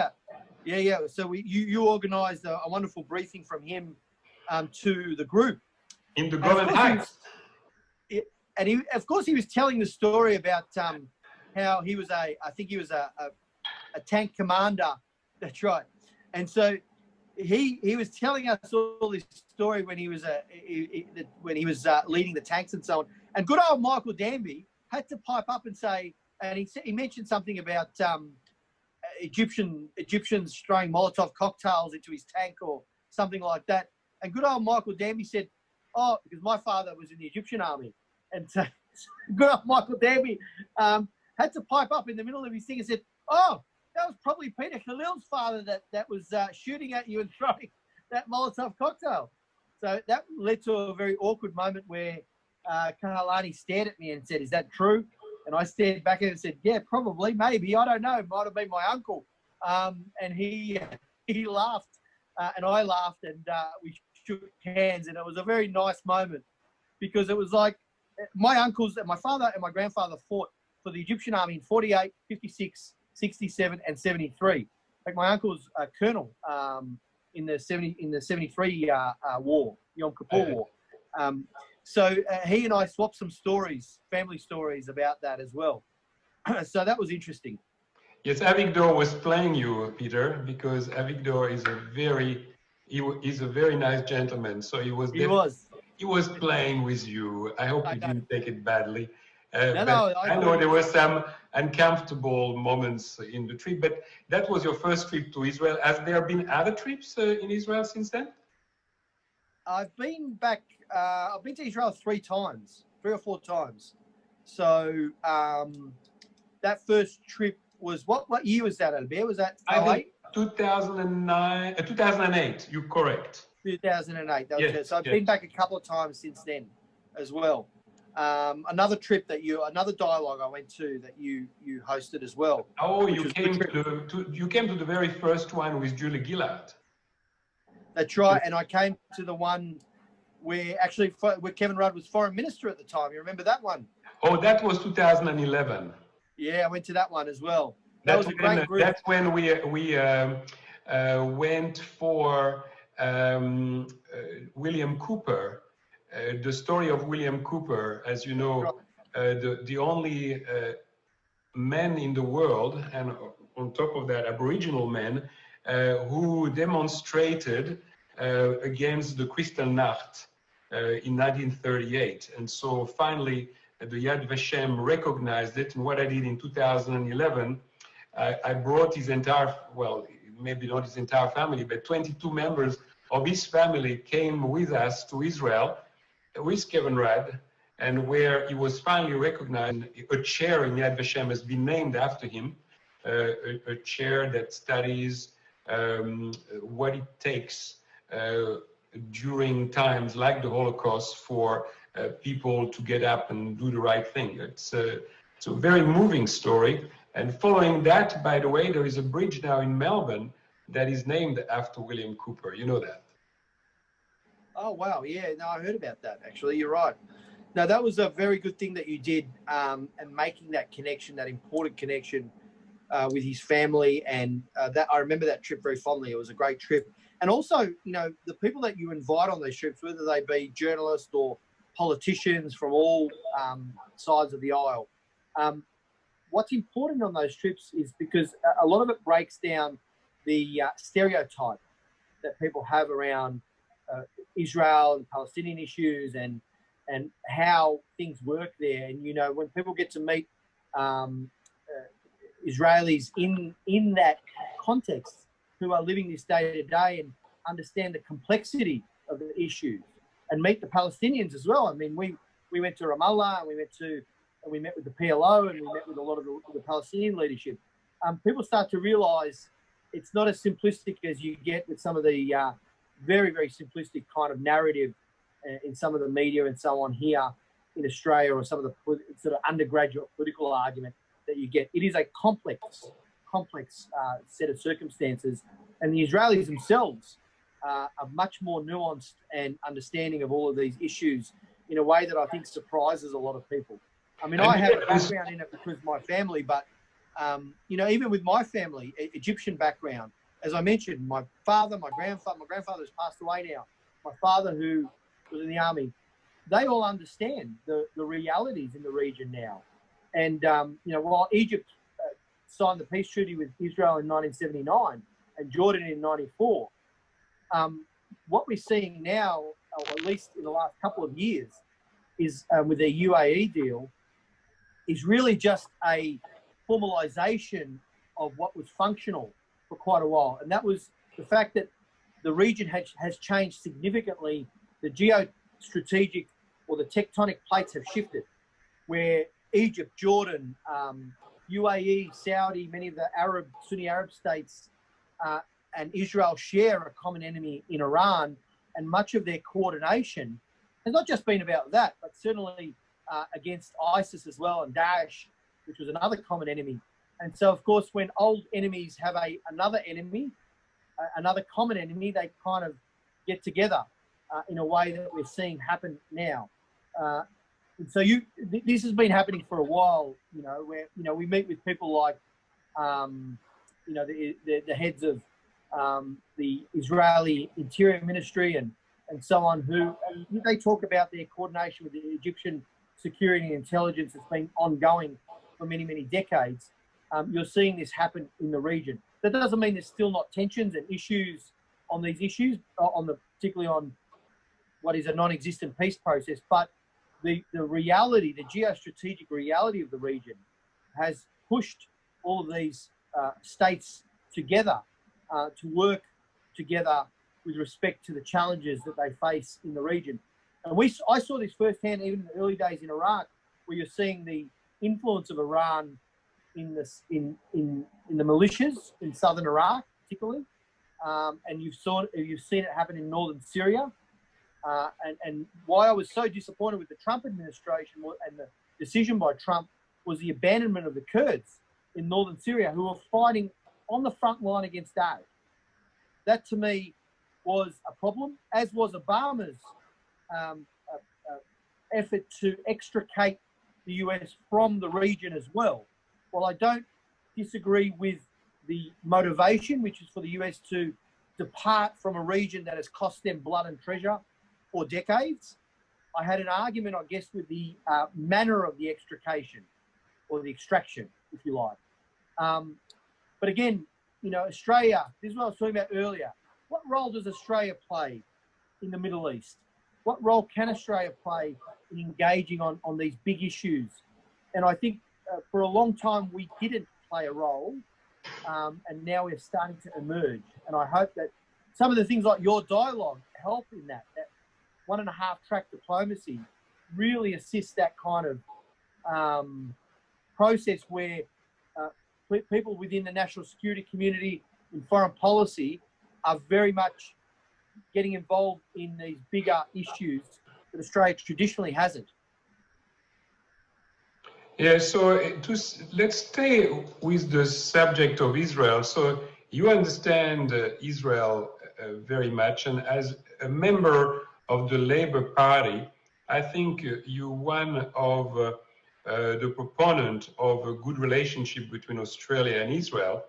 Yeah. So you organised a wonderful briefing from him to the group.
In the Golan Heights.
And he, of course, he was telling the story about how he was a tank commander. That's right. And so he was telling us all this story when he was leading the tanks and so on. And good old Michael Danby had to pipe up and say, and he mentioned something about Egyptians throwing Molotov cocktails into his tank or something like that. And good old Michael Danby said, oh, because my father was in the Egyptian army. And so good old Michael Danby had to pipe up in the middle of his thing and said, oh, that was probably Peter Khalil's father that was shooting at you and throwing that Molotov cocktail. So that led to a very awkward moment where Kahalani stared at me and said, is that true? And I stared back at him and said, yeah, probably, maybe, I don't know, it might have been my uncle. And he laughed and I laughed, and we shook hands, and it was a very nice moment, because it was like my uncles and my father and my grandfather fought for the Egyptian army in 48, 56, 67 and 73. Like my uncle's a colonel in the 73 war, Yom Kippur War. So he and I swapped some stories, family stories about that as well. So that was interesting.
Yes, Avigdor was playing you, Peter, because Avigdor is a very nice gentleman. So he was playing with you. I hope you didn't take it badly. I know there were some uncomfortable moments in the trip, but that was your first trip to Israel. Has there been other trips in Israel since then?
I've been back. I've been to Israel 3 or 4 times. So that first trip was what year was that, Albert? Was that
2009, 2008? You're correct.
2008.
Yes,
so I've been back a couple of times since then, as well. Another dialogue I went to that you hosted as well.
Oh, you came to the very first one with Julie Gillard.
That's right, and I came to the one where Kevin Rudd was foreign minister at the time. You remember that one?
Oh, that was 2011.
Yeah, I went to that one as well. That was a great group.
That's when we went for William Cooper. The story of William Cooper, as you know, the only man in the world, and on top of that, Aboriginal men who demonstrated against the Kristallnacht in 1938. And so finally, the Yad Vashem recognized it. And what I did in 2011, I brought his entire, well, maybe not his entire family, but 22 members of his family came with us to Israel with Kevin Rudd, and where he was finally recognized. A chair in Yad Vashem has been named after him, a chair that studies what it takes during times like the Holocaust for people to get up and do the right thing. It's a very moving story. And following that, by the way, there is a bridge now in Melbourne that is named after William Cooper. You know that?
Oh, wow. Yeah, no, I heard about that, actually. You're right. No, that was a very good thing that you did, and making that connection, that important connection with his family. And that I remember that trip very fondly. It was a great trip. And also, you know, the people that you invite on those trips, whether they be journalists or politicians from all sides of the aisle, what's important on those trips is because a lot of it breaks down the stereotype that people have around Israel and Palestinian issues and how things work there. And, you know, when people get to meet Israelis in that context who are living this day to day and understand the complexity of the issues, and meet the Palestinians as well. I mean, we went to Ramallah, and we met with the PLO, and we met with a lot of the Palestinian leadership. People start to realise it's not as simplistic as you get with some of the very, very simplistic kind of narrative in some of the media and so on here in Australia, or some of the sort of undergraduate political argument that you get. It is a complex set of circumstances, and the Israelis themselves are much more nuanced and understanding of all of these issues in a way that I think surprises a lot of people. I mean, I have a background in it because of my family, but, you know, even with my family, Egyptian background, as I mentioned, my father, my grandfather has passed away now, my father who was in the army, they all understand the realities in the region now. And, you know, while Egypt signed the peace treaty with Israel in 1979 and Jordan in 94, what we're seeing now, or at least in the last couple of years, is with the UAE deal, is really just a formalization of what was functional for quite a while. And that was the fact that the region has changed significantly. The geostrategic or the tectonic plates have shifted, where Egypt, Jordan, UAE, Saudi, many of the Sunni Arab states, and Israel share a common enemy in Iran, and much of their coordination has not just been about that, but certainly against ISIS as well, and Daesh, which was another common enemy. And so, of course, when old enemies have another enemy, another common enemy, they kind of get together in a way that we're seeing happen now. And so this has been happening for a while, you know, where, you know, we meet with people like, you know, the heads of the Israeli Interior Ministry and so on, who they talk about their coordination with the Egyptian security and intelligence that's been ongoing for many, many decades. You're seeing this happen in the region. That doesn't mean there's still not tensions and issues on these issues, particularly on what is a non-existent peace process, but the reality, the geostrategic reality of the region has pushed all of these states together to work together with respect to the challenges that they face in the region. And I saw this firsthand even in the early days in Iraq, where you're seeing the influence of Iran in the militias in southern Iraq, particularly, and you've seen it happen in northern Syria. And why I was so disappointed with the Trump administration and the decision by Trump was the abandonment of the Kurds in northern Syria, who were fighting on the front line against Daesh. That, to me, was a problem, as was Obama's effort to extricate the US from the region as well. While I don't disagree with the motivation, which is for the US to depart from a region that has cost them blood and treasure for decades, I had an argument, I guess, with the manner of the extrication or the extraction, if you like. But again, you know, Australia, this is what I was talking about earlier. What role does Australia play in the Middle East? What role can Australia play in engaging on these big issues? And I think for a long time we didn't play a role, and now we're starting to emerge. And I hope that some of the things like your dialogue help in that 1.5 track diplomacy really assists that kind of process where people within the national security community in foreign policy are very much getting involved in these bigger issues that Australia traditionally hasn't.
Yeah, so let's stay with the subject of Israel. So you understand Israel very much, and as a member of the Labour Party, I think you're one of the proponent of a good relationship between Australia and Israel.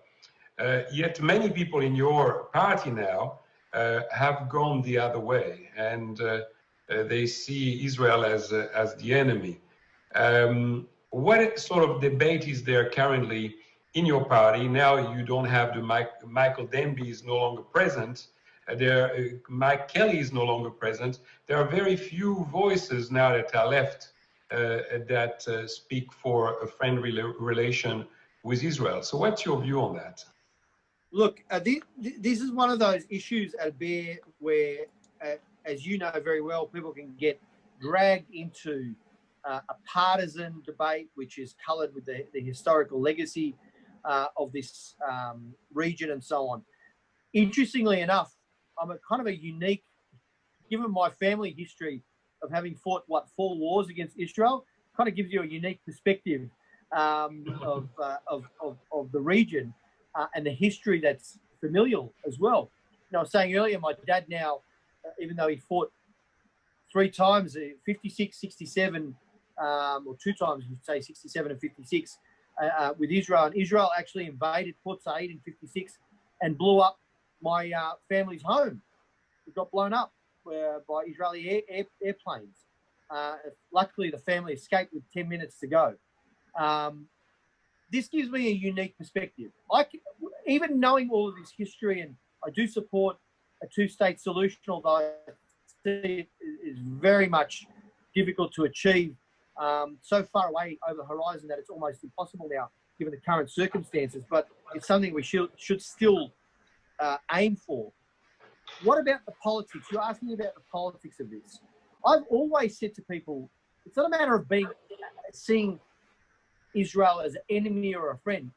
Yet many people in your party now have gone the other way, and they see Israel as the enemy. What sort of debate is there currently in your party? Now you don't have the Michael Denby is no longer present. Mike Kelly is no longer present. There are very few voices now that are left that speak for a friendly relation with Israel. So what's your view on that?
Look, this is one of those issues, Albert, where, as you know very well, people can get dragged into a partisan debate, which is coloured with the historical legacy of this region and so on. Interestingly enough, I'm kind of a unique, given my family history of having fought, 4 wars against Israel, kind of gives you a unique perspective of the region and the history that's familial as well. And I was saying earlier, my dad now, even though he fought 3 times, 56, 67, or 2 times, you say 67 and 56, with Israel. And Israel actually invaded Port Said in 56 and blew up my family's home. It got blown up by Israeli airplanes. Luckily, the family escaped with 10 minutes to go. This gives me a unique perspective. Even knowing all of this history, and I do support a 2-state solution, although I see it is very much difficult to achieve, so far away over the horizon that it's almost impossible now, given the current circumstances. But it's something we should still aim for. What about the politics? You're asking about the politics of this. I've always said to people, it's not a matter of seeing Israel as an enemy or a friend.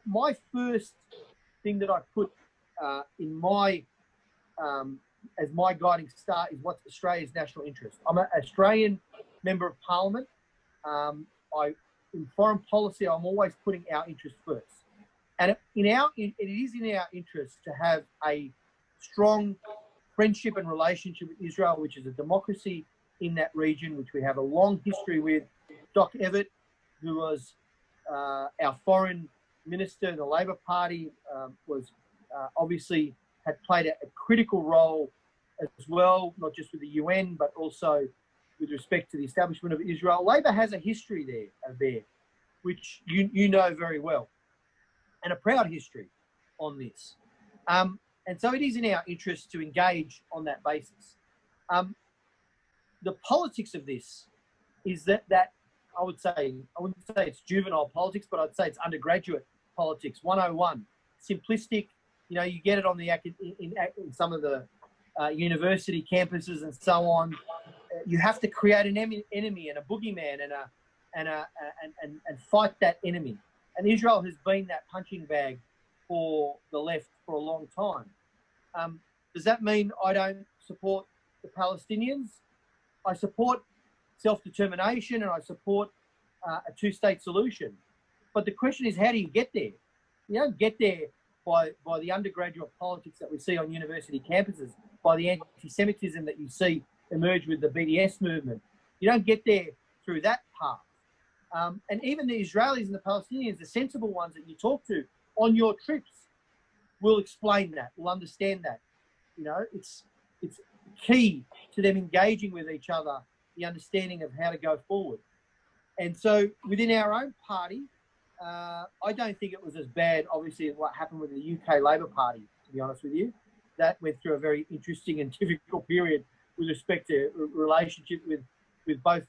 My first thing that I put in my as my guiding star is what's Australia's national interest. I'm an Australian member of Parliament. In foreign policy, I'm always putting our interest first. And it is in our interest to have a strong friendship and relationship with Israel, which is a democracy in that region, which we have a long history with. Doc Evatt, who was our foreign minister in the Labor Party, was obviously had played a critical role as well, not just with the UN, but also with respect to the establishment of Israel. Labor has a history there, which you know very well, and a proud history on this. And so it is in our interest to engage on that basis. The politics of this is that I wouldn't say it's juvenile politics, but I'd say it's undergraduate politics, 101, simplistic. You know, you get it on in some of the university campuses and so on. You have to create an enemy and a boogeyman and fight that enemy. And Israel has been that punching bag for the left for a long time. Does that mean I don't support the Palestinians? I support self-determination and I support a 2-state solution. But the question is, how do you get there? You don't get there by the undergraduate politics that we see on university campuses, by the anti-Semitism that you see emerge with the BDS movement. You don't get there through that path. And even the Israelis and the Palestinians, the sensible ones that you talk to on your trips, will explain that, will understand that. You know, it's key to them engaging with each other, the understanding of how to go forward. And so within our own party, I don't think it was as bad, obviously, as what happened with the UK Labor Party, to be honest with you. That went through a very interesting and difficult period with respect to relationship with both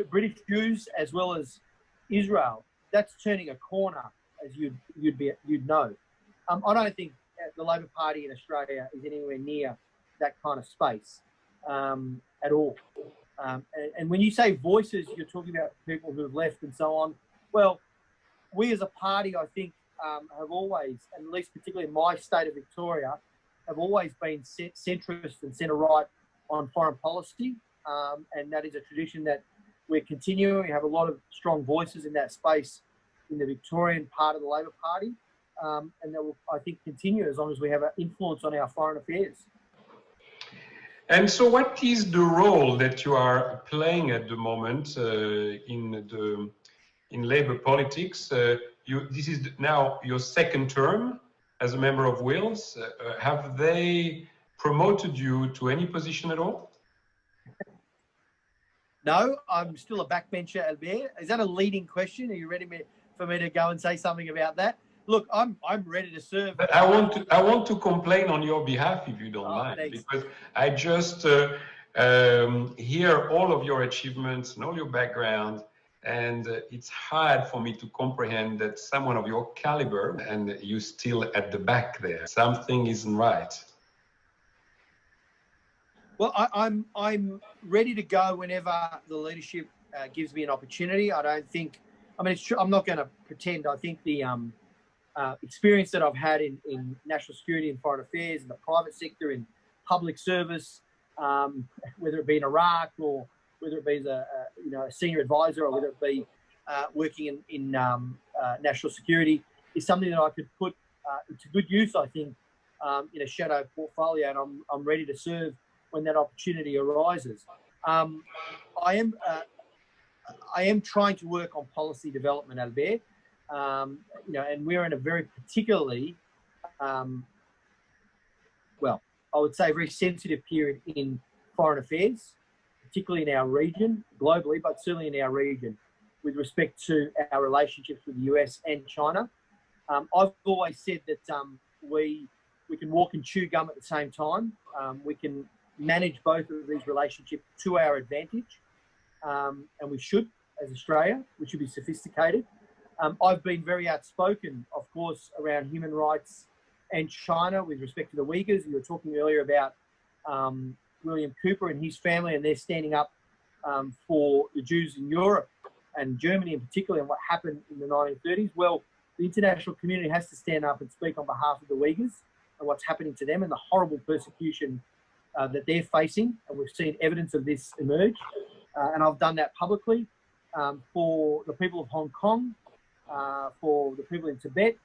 British Jews as well as Israel. That's turning a corner, as you'd know. I don't think the Labor Party in Australia is anywhere near that kind of space at all. And when you say voices, you're talking about people who have left and so on. Well, we as a party, I think, have always, and at least particularly in my state of Victoria, have always been centrist and centre-right on foreign policy. And that is a tradition that we're continuing. We have a lot of strong voices in that space in the Victorian part of the Labor Party. And that will, I think, continue as long as we have an influence on our foreign affairs.
And so what is the role that you are playing at the moment in Labour politics? This is now your second term as a member of Wales. Have they promoted you to any position at all?
No, I'm still a backbencher, Albert. Is that a leading question? Are you ready for me to go and say something about that? Look, I'm ready to serve.
But I want to complain on your behalf, if you don't mind,
thanks.
because I just hear all of your achievements and all your background, and it's hard for me to comprehend that someone of your caliber and you still at the back there. Something isn't right.
Well, I'm ready to go whenever the leadership gives me an opportunity. I don't think, I mean, it's true, I'm not going to pretend. I think the experience that I've had in national security and foreign affairs, in the private sector, in public service, whether it be in Iraq or whether it be as a senior advisor or whether it be working in national security, is something that I could put into good use, I think, in a shadow portfolio, and I'm ready to serve when that opportunity arises. I am trying to work on policy development, Albert. And we're in a very particularly, well, I would say a very sensitive period in foreign affairs, particularly in our region, globally, but certainly in our region, with respect to our relationships with the US and China. I've always said that we can walk and chew gum at the same time. We can manage both of these relationships to our advantage, and we should, as Australia, we should be sophisticated. I've been very outspoken, of course, around human rights and China with respect to the Uyghurs. You were talking earlier about William Cooper and his family, and they're standing up for the Jews in Europe and Germany in particular, and what happened in the 1930s. Well, the international community has to stand up and speak on behalf of the Uyghurs and what's happening to them and the horrible persecution that they're facing. And we've seen evidence of this emerge. And I've done that publicly for the people of Hong Kong, for the people in Tibet,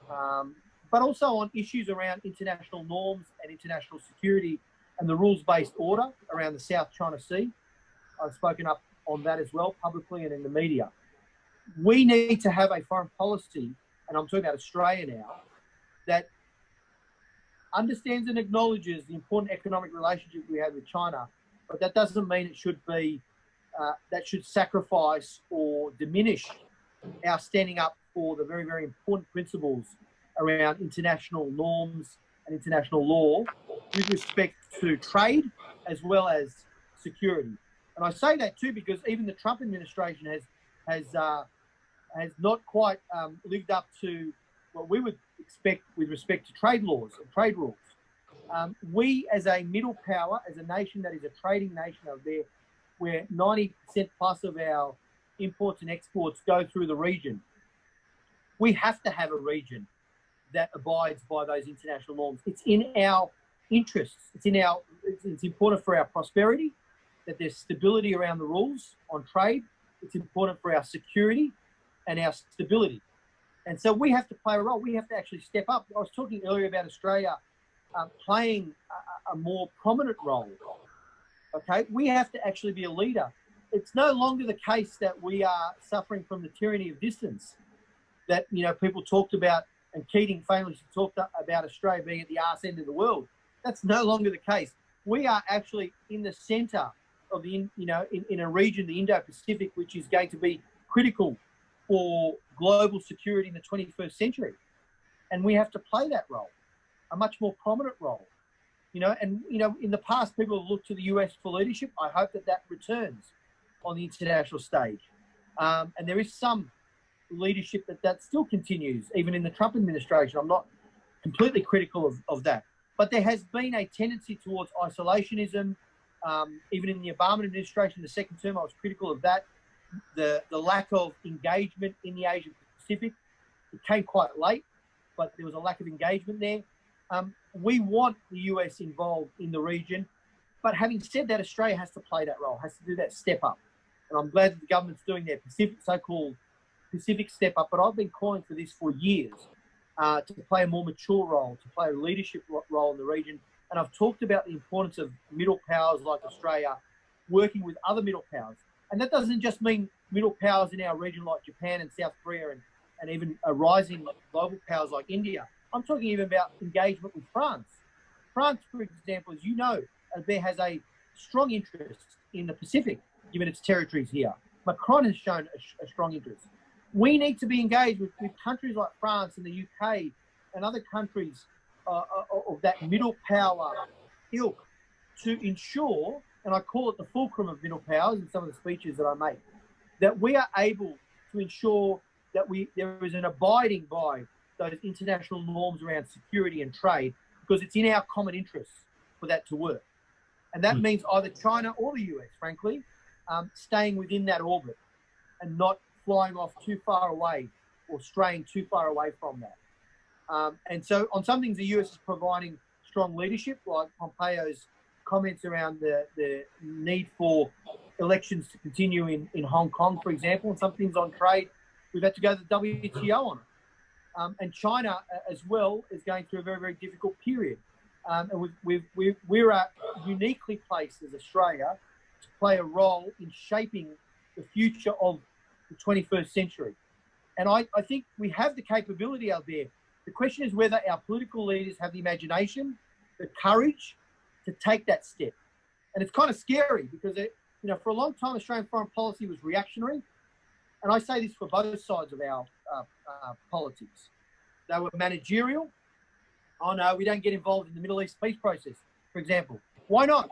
but also on issues around international norms and international security and the rules-based order around the South China Sea. I've spoken up on that as well, publicly and in the media. We need to have a foreign policy, and I'm talking about Australia now, that understands and acknowledges the important economic relationship we have with China, but that doesn't mean it should be, that should sacrifice or diminish our standing up for the very, very important principles around international norms and international law with respect to trade as well as security. And I say that too because even the Trump administration has not quite lived up to what we would expect with respect to trade laws and trade rules. We, as a middle power, as a nation that is a trading nation over there, where 90% plus of our imports and exports go through the region, we have to have a region that abides by those international norms. It's in our interests. It's important for our prosperity that there's stability around the rules on trade. It's important for our security and our stability. And so we have to play a role. We have to actually step up. I was talking earlier about Australia playing a more prominent role. Okay, we have to actually be a leader. It's no longer the case that we are suffering from the tyranny of distance that, people talked about, and Keating famously talked about Australia being at the arse end of the world. That's no longer the case. We are actually in the centre of in a region, the Indo-Pacific, which is going to be critical
for global security in the 21st century. And we have to play that role, a much more prominent role. And in the past, people have looked to the US for leadership. I hope that returns on the international stage. And there is some leadership that still continues, even in the Trump administration. I'm not completely critical of that. But there has been a tendency towards isolationism. Even in the Obama administration, the second term, I was critical of that. The lack of engagement in the Asia Pacific. It came quite late, but there was a lack of engagement there. We want the US involved in the region, but having said that, Australia has to play that role, has to do that step up. And I'm glad that the government's doing their so-called Pacific step up, but I've been calling for this for years, to play a more mature role, to play a leadership role in the region. And I've talked about the importance of middle powers like Australia working with other middle powers. And that doesn't just mean middle powers in our region like Japan and South Korea and even rising global powers like India. I'm talking even about engagement with France. France, for example, as you know, there has a strong interest in the Pacific, given its territories here. Macron has shown a strong interest. We need to be engaged with countries like France and the UK and other countries of that middle power ilk to ensure, and I call it the fulcrum of middle powers in some of the speeches that I make, that we are able to ensure that there is an abiding by those international norms around security and trade, because it's in our common interests for that to work. And that means either China or the US, frankly, staying within that orbit and not flying off too far away or straying too far away from that. And so on some things, the US is providing strong leadership, like Pompeo's comments around the need for elections to continue in Hong Kong, for example, and some things on trade, we've had to go to the WTO on it. And China as well is going through a very, very difficult period. And we're uniquely placed as Australia to play a role in shaping the future of the 21st century. And I think we have the capability out there. The question is whether our political leaders have the imagination, the courage to take that step. And it's kind of scary because, for a long time, Australian foreign policy was reactionary. And I say this for both sides of our politics. They were managerial. Oh no, we don't get involved in the Middle East peace process, for example. Why not?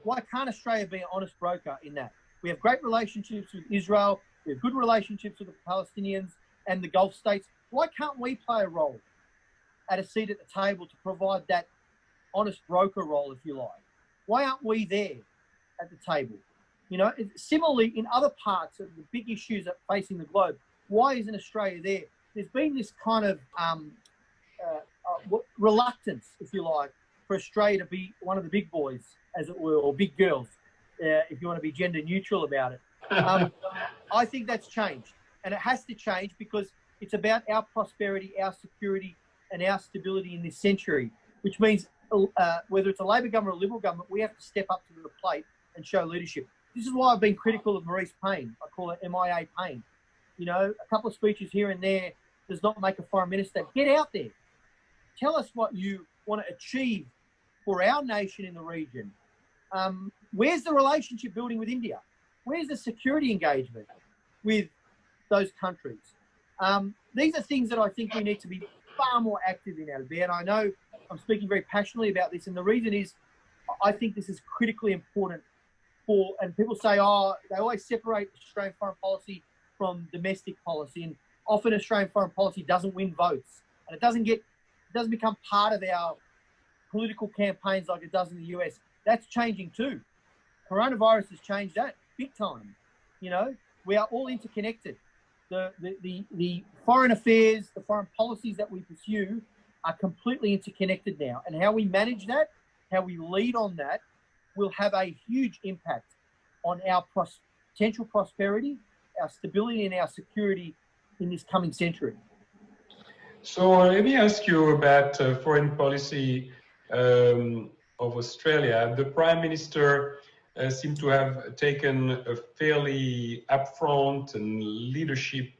Why can't Australia be an honest broker in that? We have great relationships with Israel. We have good relationships with the Palestinians and the Gulf states. Why can't we play a role at a seat at the table to provide that honest broker role, if you like? Why aren't we there at the table? Similarly, in other parts of the big issues that are facing the globe, why isn't Australia there? There's been this kind of reluctance, if you like, for Australia to be one of the big boys, as it were, or big girls, if you want to be gender neutral about it. I think that's changed, and it has to change because it's about our prosperity, our security, and our stability in this century, which means whether it's a Labor government or a Liberal government, we have to step up to the plate and show leadership. This is why I've been critical of Maurice Payne. I call it MIA Payne. A couple of speeches here and there does not make a foreign minister. Get out there. Tell us what you want to achieve for our nation in the region. Where's the relationship building with India? Where's the security engagement with those countries? These are things that I think we need to be far more active in out of there. And I know I'm speaking very passionately about this. And the reason is I think this is critically important and people say, they always separate Australian foreign policy from domestic policy. And often Australian foreign policy doesn't win votes. And it doesn't become part of our political campaigns like it does in the US. That's changing too. Coronavirus has changed that big time. We are all interconnected. The foreign affairs, the foreign policies that we pursue are completely interconnected now. And how we manage that, how we lead on that, will have a huge impact on our potential prosperity, our stability, and our security in this coming century.
So let me ask you about foreign policy of Australia. The Prime Minister seemed to have taken a fairly upfront and leadership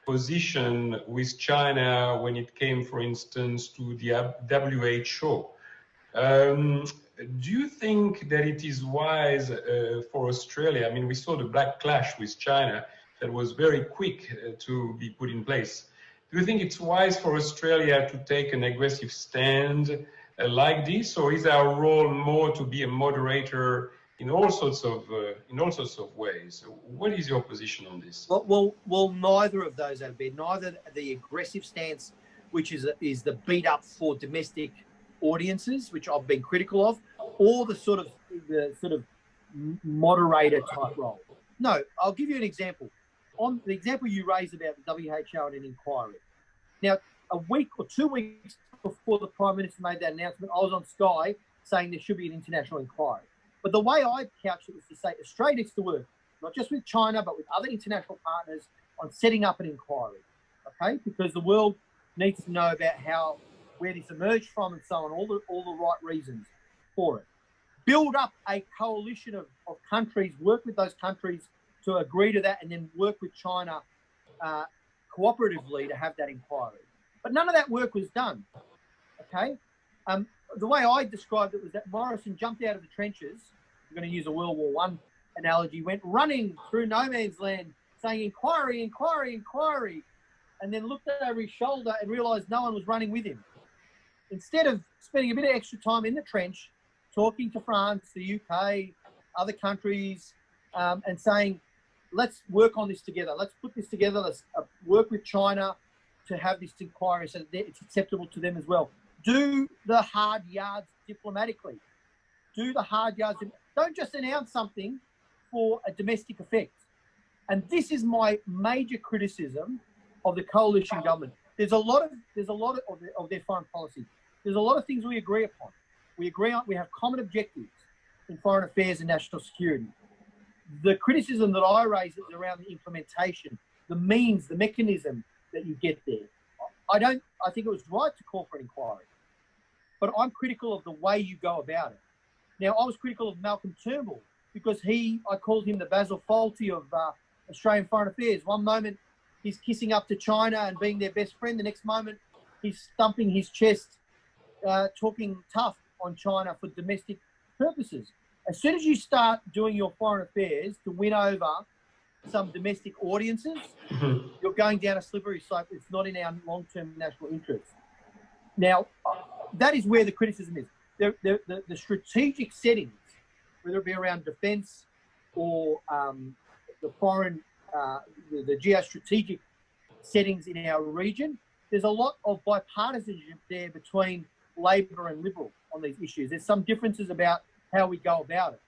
position with China when it came, for instance, to the WHO. Do you think that it is wise for Australia? I mean, we saw the backlash with China that was very quick to be put in place. Do you think it's wise for Australia to take an aggressive stand like this, or is our role more to be a moderator in all sorts of ways? What is your position on this?
Well, neither of those, Abed. Neither the aggressive stance, which is the beat up for domestic audiences, which I've been critical of, or the sort of moderator type role. No, I'll give you an example. On the example you raised about the WHO and an inquiry. Now, a week or 2 weeks before the Prime Minister made that announcement, I was on Sky saying there should be an international inquiry. But the way I couched it was to say Australia needs to work, not just with China, but with other international partners on setting up an inquiry, okay? Because the world needs to know about where this emerged from and so on, all the right reasons for it. Build up a coalition of countries, work with those countries to agree to that, and then work with China cooperatively to have that inquiry. But none of that work was done, okay? The way I described it was that Morrison jumped out of the trenches, I'm going to use a World War I analogy, went running through no man's land saying inquiry, inquiry, inquiry, and then looked over his shoulder and realised no one was running with him. Instead of spending a bit of extra time in the trench, talking to France, the UK, other countries, and saying, let's work on this together. Let's put this together. Let's work with China to have this inquiry so that it's acceptable to them as well. Do the hard yards diplomatically. Do the hard yards. Don't just announce something for a domestic effect. And this is my major criticism of the coalition government. There's a lot of their foreign policy. There's a lot of things we agree upon. We have common objectives in foreign affairs and national security. The criticism that I raise is around the implementation, the means, the mechanism that you get there. I think it was right to call for an inquiry, but I'm critical of the way you go about it. Now, I was critical of Malcolm Turnbull because I called him the Basil Fawlty of Australian foreign affairs. One moment he's kissing up to China and being their best friend. The next moment he's thumping his chest, talking tough on China for domestic purposes. As soon as you start doing your foreign affairs to win over some domestic audiences, you're going down a slippery slope. It's not in our long-term national interest. Now, that is where the criticism is. The strategic settings, whether it be around defence or the foreign, the geostrategic settings in our region, there's a lot of bipartisanship there between Labor and Liberal on these issues. There's some differences about how we go about it,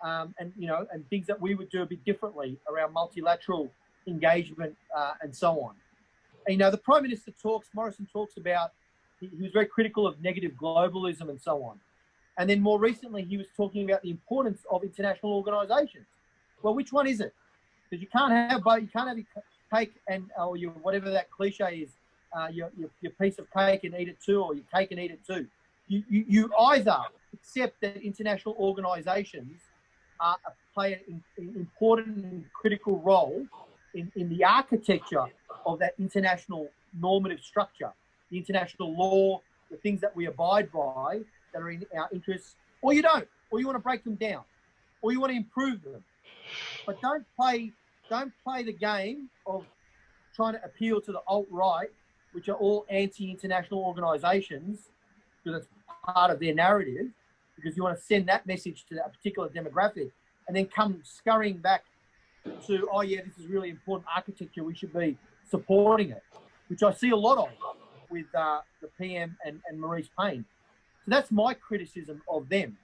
and things that we would do a bit differently around multilateral engagement and so on. And, the Prime Minister Morrison talks about, he was very critical of negative globalism and so on. And then more recently, he was talking about the importance of international organisations. Well, which one is it? Because you can't have both. You can't have your cake or your whatever that cliche is, your piece of cake and eat it too, or your cake and eat it too. You either accept that international organisations play an important and critical role in the architecture of that international normative structure, the international law, the things that we abide by that are in our interests, or you don't, or you want to break them down, or you want to improve them. But don't play the game of trying to appeal to the alt-right, which are all anti-international organisations, because it's part of their narrative, because you want to send that message to a particular demographic, and then come scurrying back to, oh yeah, this is really important architecture, we should be supporting it, which I see a lot of with the PM and Maurice Payne. So that's my criticism of them.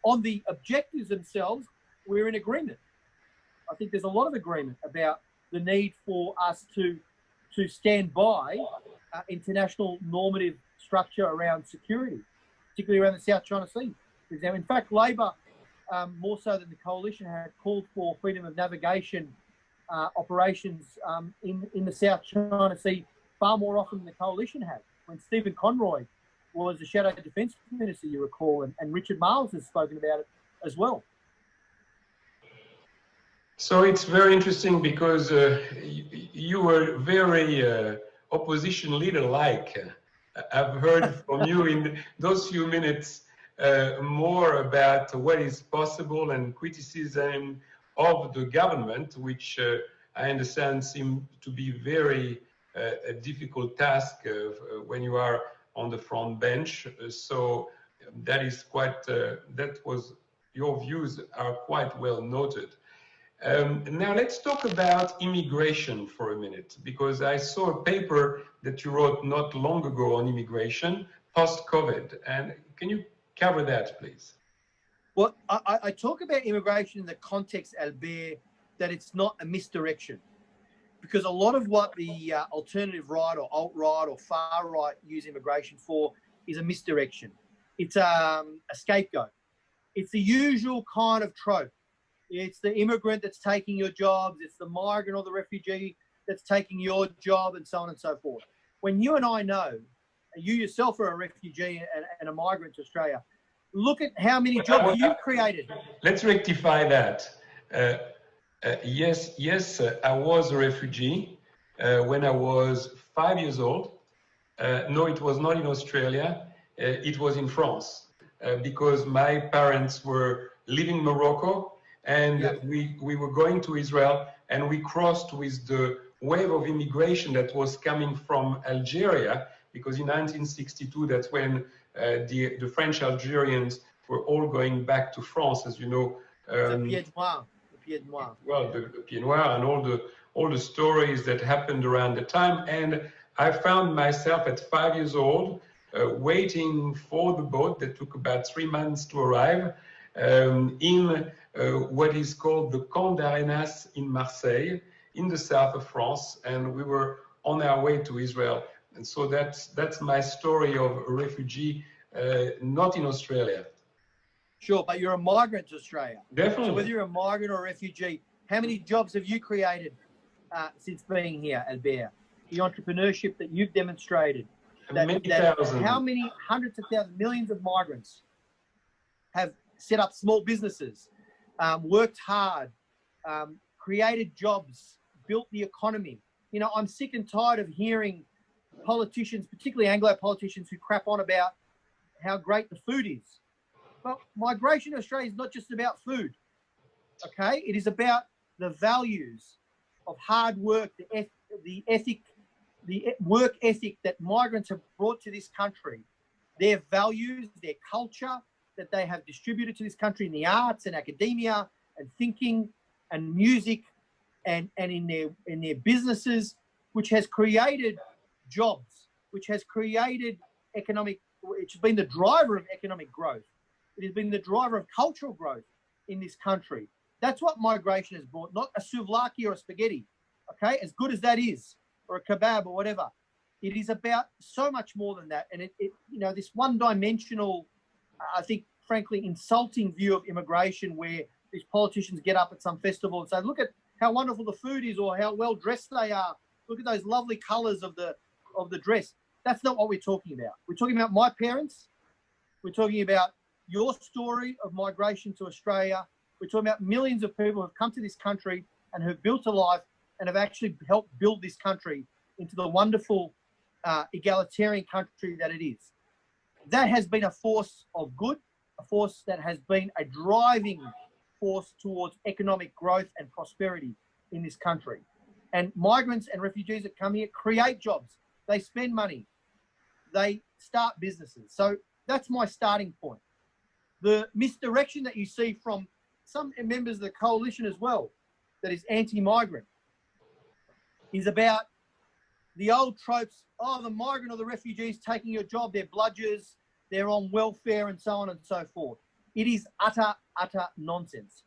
On the objectives themselves, we're in agreement. I think there's a lot of agreement about the need for us to stand by international normative structure around security, particularly around the South China Sea, for example. In fact, Labor, more so than the coalition, had called for freedom of navigation operations in the South China Sea far more often than the coalition had. When Stephen Conroy was the Shadow Defence Minister, you recall, and Richard Marles has spoken about it as well.
So it's very interesting because you were very opposition leader-like. I've heard from you in those few minutes more about what is possible and criticism of the government, which I understand, seem to be very a difficult task when you are on the front bench. So that is quite, your views are quite well noted. Now let's talk about immigration for a minute, because I saw a paper that you wrote not long ago on immigration post-COVID. And can you cover that, please?
Well, I talk about immigration in the context, Albert, that it's not a misdirection. Because a lot of what the alternative right or alt-right or far-right use immigration for is a misdirection. It's a scapegoat. It's the usual kind of trope. It's the immigrant that's taking your jobs. It's the migrant or the refugee that's taking your job, and so on and so forth. When you and I know, and you yourself are a refugee and a migrant to Australia, look at how many jobs you've created.
Let's rectify that. Yes, I was a refugee when I was 5 years old. No, it was not in Australia. It was in France because my parents were leaving Morocco, and
Yes.
we were going to Israel, and we crossed with the wave of immigration that was coming from Algeria, because in 1962, that's when the French Algerians were all going back to France, as you know.
The Pied Noir.
Well, the Pied Noir and all the stories that happened around the time. And I found myself at 5 years old waiting for the boat that took about 3 months to arrive in what is called the Camp d'Arenas in Marseille, in the south of France, and we were on our way to Israel. And so that's my story of a refugee, not in Australia.
Sure, but you're a migrant to Australia.
Definitely.
So whether you're a migrant or a refugee, how many jobs have you created since being here, Albert? The entrepreneurship that you've demonstrated.
Many thousands.
How many hundreds of thousands, millions of migrants have set up small businesses, worked hard, created jobs, built the economy? You know, I'm sick and tired of hearing politicians, particularly Anglo politicians, who crap on about how great the food is. Well, migration to Australia is not just about food, okay? It is about the values of hard work, the ethic, the work ethic that migrants have brought to this country, their values, their culture that they have distributed to this country in the arts and academia and thinking and music and in their businesses, which has created jobs, which has created economic, which has been the driver of economic growth. It has been the driver of cultural growth in this country. That's what migration has brought, not a souvlaki or a spaghetti, okay? As good as that is, or a kebab or whatever. It is about so much more than that. And it you know, this one-dimensional, I think, frankly, insulting view of immigration where these politicians get up at some festival and say, look at how wonderful the food is or how well dressed they are. Look at those lovely colors of the dress. That's not what we're talking about. We're talking about my parents. We're talking about your story of migration to Australia. We're talking about millions of people who have come to this country and who have built a life and have actually helped build this country into the wonderful egalitarian country that it is. That has been a force of good, a force that has been a driving force towards economic growth and prosperity in this country. And migrants and refugees that come here create jobs. They spend money. They start businesses. So that's my starting point. The misdirection that you see from some members of the coalition as well, that is anti-migrant, is about the old tropes, oh, the migrant or the refugee is taking your job, they're bludgers, they're on welfare and so on and so forth. It is utter nonsense,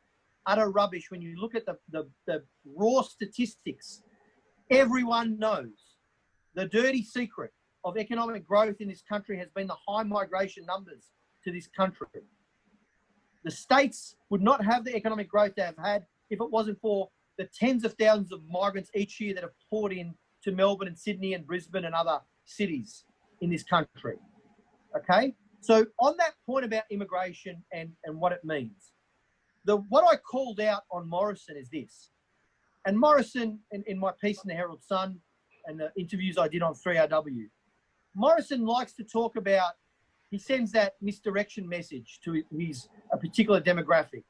utter rubbish. When you look at the raw statistics, everyone knows the dirty secret of economic growth in this country has been the high migration numbers to this country. The states would not have the economic growth they have had if it wasn't for the tens of thousands of migrants each year that have poured in to Melbourne and Sydney and Brisbane and other cities in this country. Okay? So on that point about immigration and what it means, what I called out on Morrison is this. And Morrison, in my piece in the Herald Sun and the interviews I did on 3RW, Morrison likes to talk about, he sends that misdirection message to a particular demographic.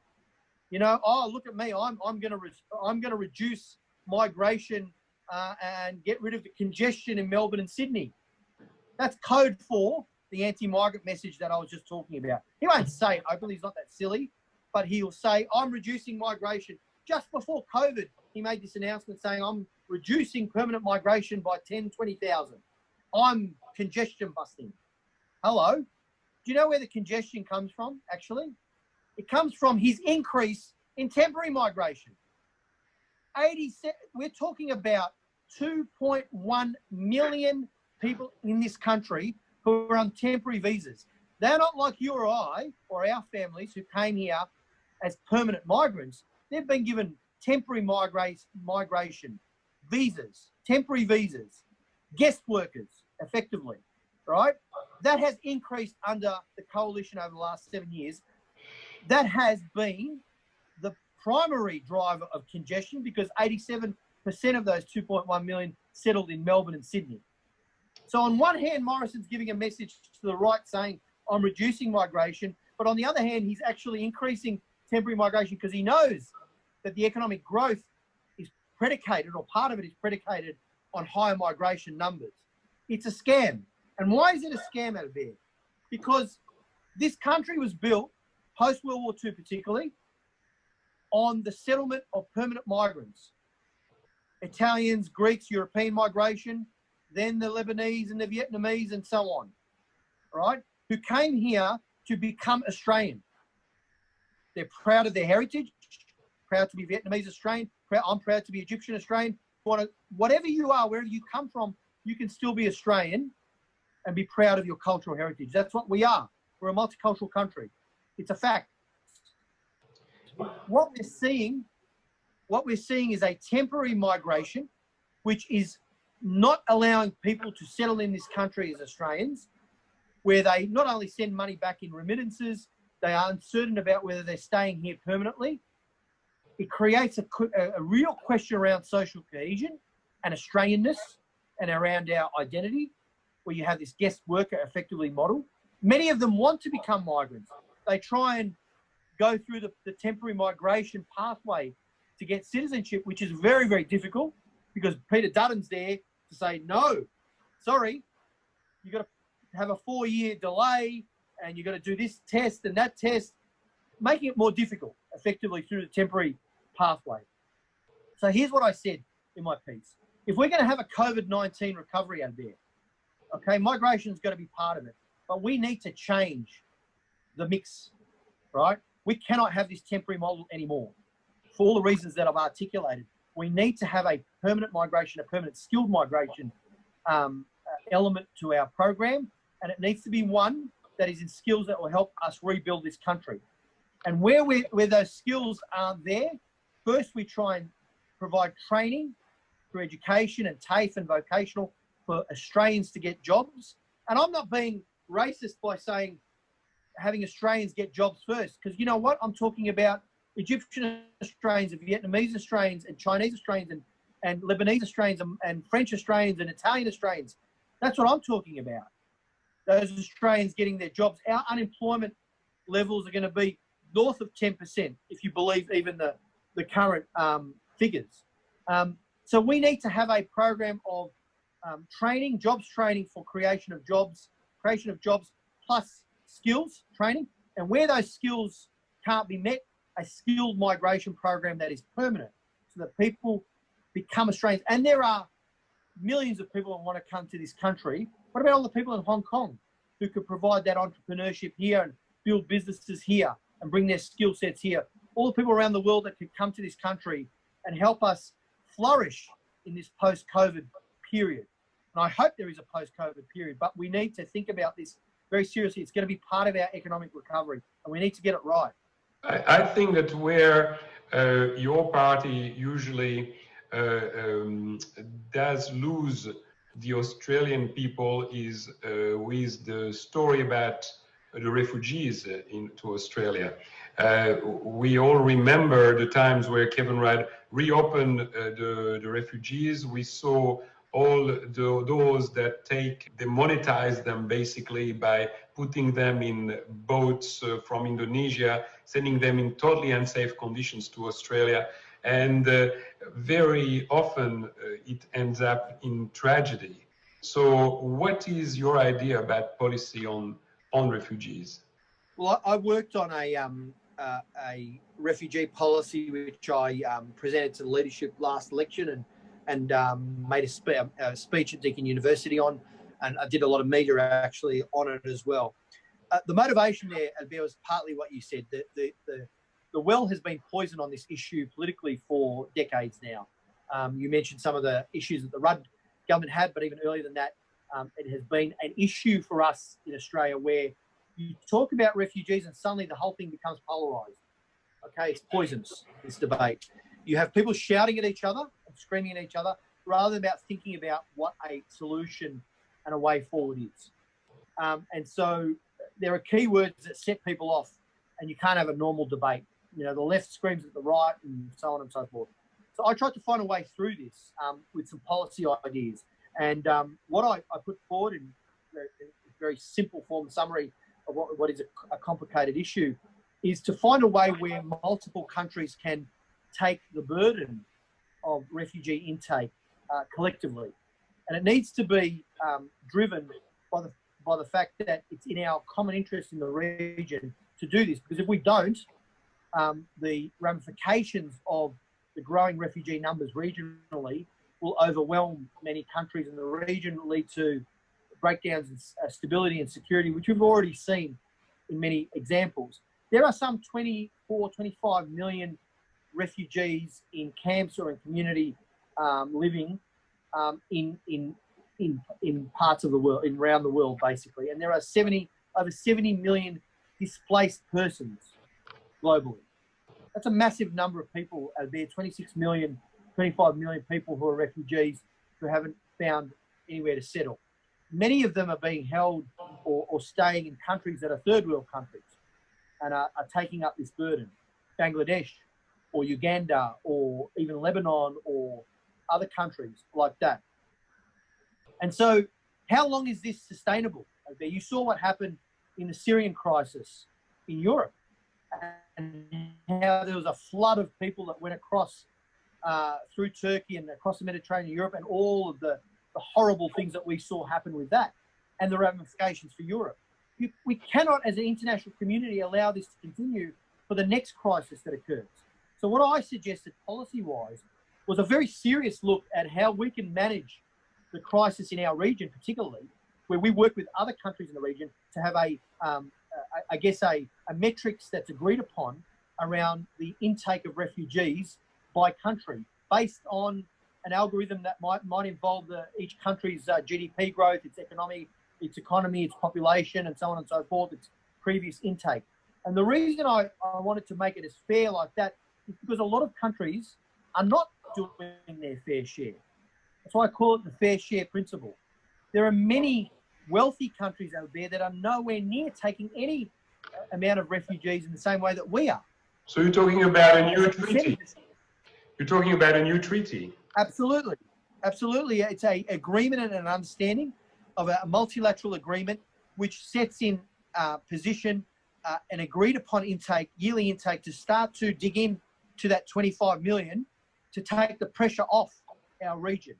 You know, oh, look at me, I'm going to reduce migration and get rid of the congestion in Melbourne and Sydney. That's code for the anti-migrant message that I was just talking about. He won't say it openly, he's not that silly, but he'll say, I'm reducing migration. Just before COVID, he made this announcement saying, I'm reducing permanent migration by 10, 20,000. I'm congestion busting. Hello? Do you know where the congestion comes from, actually? It comes from his increase in temporary migration. We're talking about 2.1 million people in this country who are on temporary visas. They're not like you or I or our families who came here as permanent migrants. They've been given temporary migration visas, temporary visas, guest workers, effectively, right? That has increased under the coalition over the last 7 years. That has been the primary driver of congestion because 87% of those 2.1 million settled in Melbourne and Sydney. So on one hand, Morrison's giving a message to the right saying, I'm reducing migration, but on the other hand, he's actually increasing temporary migration because he knows that the economic growth is predicated, or part of it is predicated on higher migration numbers. It's a scam. And why is it a scam, out of there? Because this country was built, post-World War II particularly, on the settlement of permanent migrants. Italians, Greeks, European migration, then the Lebanese and the Vietnamese and so on, right? Who came here to become Australian. They're proud of their heritage, proud to be Vietnamese Australian, I'm proud to be Egyptian Australian. Whatever you are, wherever you come from, you can still be Australian and be proud of your cultural heritage. That's what we are. We're a multicultural country. It's a fact. What we're seeing is a temporary migration, which is not allowing people to settle in this country as Australians, where they not only send money back in remittances, they are uncertain about whether they're staying here permanently. It creates a real question around social cohesion and Australianness and around our identity, where you have this guest worker effectively model. Many of them want to become migrants. They try and go through the temporary migration pathway to get citizenship, which is very, very difficult because Peter Dutton's there to say, no, sorry, you've got to have a 4-year delay and you've got to do this test and that test, making it more difficult effectively through the temporary pathway. So here's what I said in my piece. If we're going to have a COVID-19 recovery out there, okay, migration's got to be part of it, but we need to change the mix, right? We cannot have this temporary model anymore for all the reasons that I've articulated. We need to have a permanent migration, a permanent skilled migration element to our program, and it needs to be one that is in skills that will help us rebuild this country. And where those skills aren't there, first we try and provide training through education and TAFE and vocational for Australians to get jobs. And I'm not being racist by saying having Australians get jobs first, because you know what? I'm talking about Egyptian Australians and Vietnamese Australians and Chinese Australians and Lebanese Australians and French Australians and Italian Australians. That's what I'm talking about. Those Australians getting their jobs. Our unemployment levels are going to be north of 10%, if you believe even the current figures. So we need to have a program of training, jobs training for creation of jobs plus skills training. And where those skills can't be met, a skilled migration program that is permanent so that people become Australians. And there are millions of people that want to come to this country. What about all the people in Hong Kong who could provide that entrepreneurship here and build businesses here and bring their skill sets here? All the people around the world that could come to this country and help us flourish in this post-COVID period. And I hope there is a post-COVID period, but we need to think about this very seriously. It's going to be part of our economic recovery, and we need to get it right.
I think that where your party usually does lose the Australian people is with the story about the refugees into Australia. We all remember the times where Kevin Rudd reopened the refugees. We saw all those that they monetize them basically by putting them in boats from Indonesia, sending them in totally unsafe conditions to Australia. and very often it ends up in tragedy. So what is your idea about policy on refugees?
Well, I worked on a refugee policy which I presented to the leadership last election and made a speech at Deakin University on, and I did a lot of media actually on it as well. The motivation there, Albert, was partly what you said. The well has been poisoned on this issue politically for decades now. You mentioned some of the issues that the Rudd government had, but even earlier than that, it has been an issue for us in Australia where you talk about refugees and suddenly the whole thing becomes polarised. Okay, it's poisonous, this debate. You have people shouting at each other and screaming at each other rather than about thinking about what a solution and a way forward is. And so there are key words that set people off, and you can't have a normal debate. You know, the left screams at the right and so on and so forth. So I tried to find a way through this with some policy ideas. And what I put forward in a very simple form summary of what is a complicated issue is to find a way where multiple countries can take the burden of refugee intake collectively. And it needs to be driven by the fact that it's in our common interest in the region to do this. Because if we don't, the ramifications of the growing refugee numbers regionally will overwhelm many countries in the region, lead to breakdowns in stability and security, which we've already seen in many examples. There are some 24, 25 million refugees in camps or in community living in parts of the world, around the world, basically. And there are over 70 million displaced persons globally. That's a massive number of people. There are 26 million, 25 million people who are refugees who haven't found anywhere to settle. Many of them are being held or staying in countries that are third world countries and are taking up this burden. Bangladesh or Uganda or even Lebanon or other countries like that. And so how long is this sustainable? You saw what happened in the Syrian crisis in Europe and how there was a flood of people that went across through Turkey and across the Mediterranean, Europe, and all of the horrible things that we saw happen with that and the ramifications for Europe. We cannot, as an international community, allow this to continue for the next crisis that occurs. So what I suggested policy-wise was a very serious look at how we can manage the crisis in our region, particularly, where we work with other countries in the region to have a metrics that's agreed upon around the intake of refugees by country, based on an algorithm that might involve each country's GDP growth, its economy, its population, and so on and so forth, its previous intake. And the reason I wanted to make it as fair like that is because a lot of countries are not doing their fair share. That's why I call it the fair share principle. There are many wealthy countries out there that are nowhere near taking any amount of refugees in the same way that we are.
So you're talking about a new treaty? You're talking about a new treaty?
Absolutely. Absolutely. It's an agreement and an understanding of a multilateral agreement which sets in position an agreed upon intake, yearly intake, to start to dig in to that 25 million to take the pressure off our region,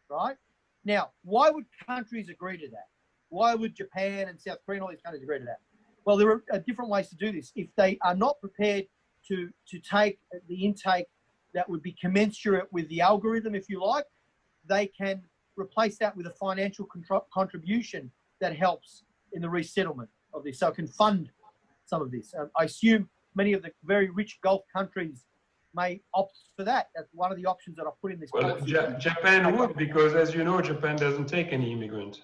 right? Now, why would countries agree to that? Why would Japan and South Korea and all these countries agree to that? Well, there are different ways to do this. If they are not prepared to take the intake that would be commensurate with the algorithm, if you like, they can replace that with a financial contribution that helps in the resettlement of this. So it can fund some of this. I assume many of the very rich Gulf countries may opt for that. That's one of the options that I've put in this policy.
Well, Japan would, because as you know, Japan doesn't take any immigrants.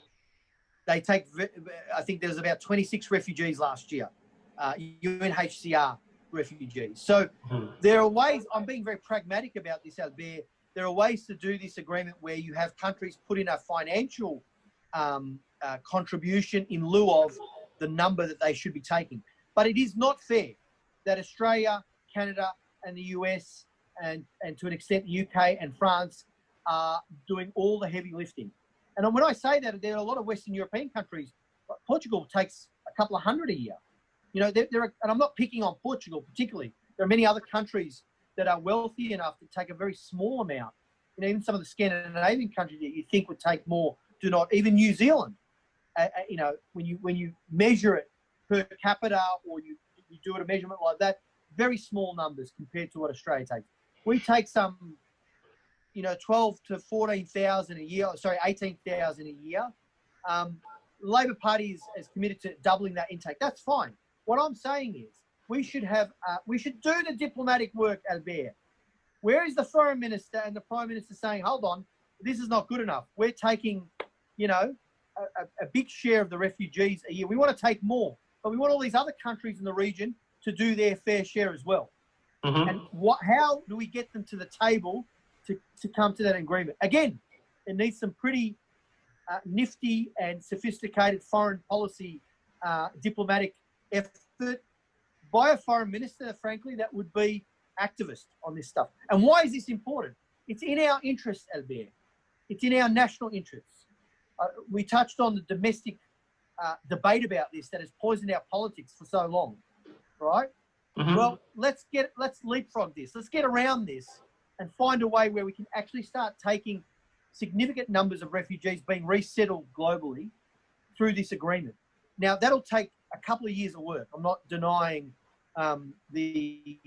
They take, I think there's about 26 refugees last year, UNHCR refugees. So there are ways, I'm being very pragmatic about this, Albert. There are ways to do this agreement where you have countries put in a financial contribution in lieu of the number that they should be taking. But it is not fair that Australia, Canada, and the US, and to an extent the UK and France are doing all the heavy lifting. And when I say that, there are a lot of Western European countries. Portugal takes a couple of hundred a year. You know, and I'm not picking on Portugal particularly. There are many other countries
that are wealthy enough to take a very small amount. You know, even some of the Scandinavian countries that you think would take more do not. Even New Zealand, you know, when you measure it per capita, or you do it a measurement like that, very small numbers compared to what Australia takes. We take some, you know, 12 to 14,000 a year. Sorry, 18,000 a year. Labor Party is committed to doubling that intake. That's fine. What I'm saying is we should do the diplomatic work, Albert. Where is the foreign minister and the prime minister saying, hold on, this is not good enough. We're taking, you know, a big share of the refugees a year. We want to take more, but we want all these other countries in the region to do their fair share as well.
Mm-hmm.
And how do we get them to the table to come to that agreement? Again, it needs some pretty nifty and sophisticated foreign policy diplomatic effort by a foreign minister, frankly, that would be activist on this stuff. And why is this important? It's in our interests, Albert. It's in our national interests. We touched on the domestic debate about this that has poisoned our politics for so long, right?
Mm-hmm.
Well, let's leapfrog this. Let's get around this and find a way where we can actually start taking significant numbers of refugees being resettled globally through this agreement. Now, that'll take a couple of years of work. I'm not denying the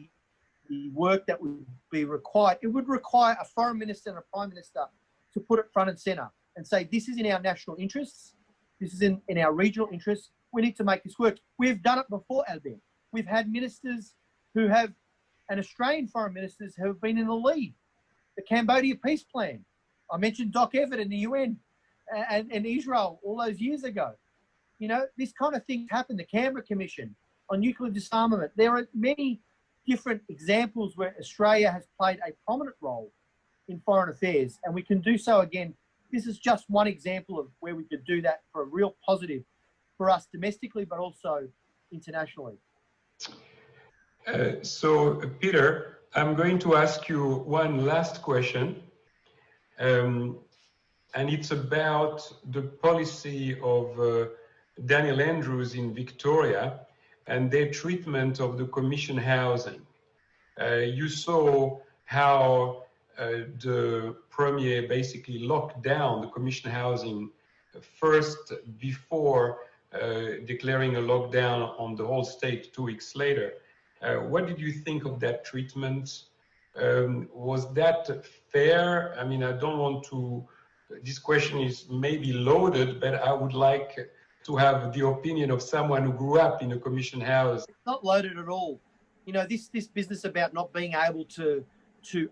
work that would be required. It would require a foreign minister and a prime minister to put it front and centre and say, this is in our national interests. This is in our regional interests. We need to make this work. We've done it before, Albert. We've had ministers who have, and Australian foreign ministers who have been in the lead. The Cambodia peace plan. I mentioned Doc Everett in the UN and Israel all those years ago. You know, this kind of thing happened. The Canberra Commission on nuclear disarmament. There are many different examples where Australia has played a prominent role in foreign affairs, and we can do so again. This is just one example of where we could do that for a real positive for us domestically, but also internationally.
So, Peter, I'm going to ask you one last question, and it's about the policy of Daniel Andrews in Victoria and their treatment of the commission housing. You saw how the Premier basically locked down the commission housing first before declaring a lockdown on the whole state 2 weeks later. What did you think of that treatment? Was that fair? I mean, I don't want to, this question is maybe loaded, but I would like to have the opinion of someone who grew up in a commission house.
It's not loaded at all. You know, this business about not being able to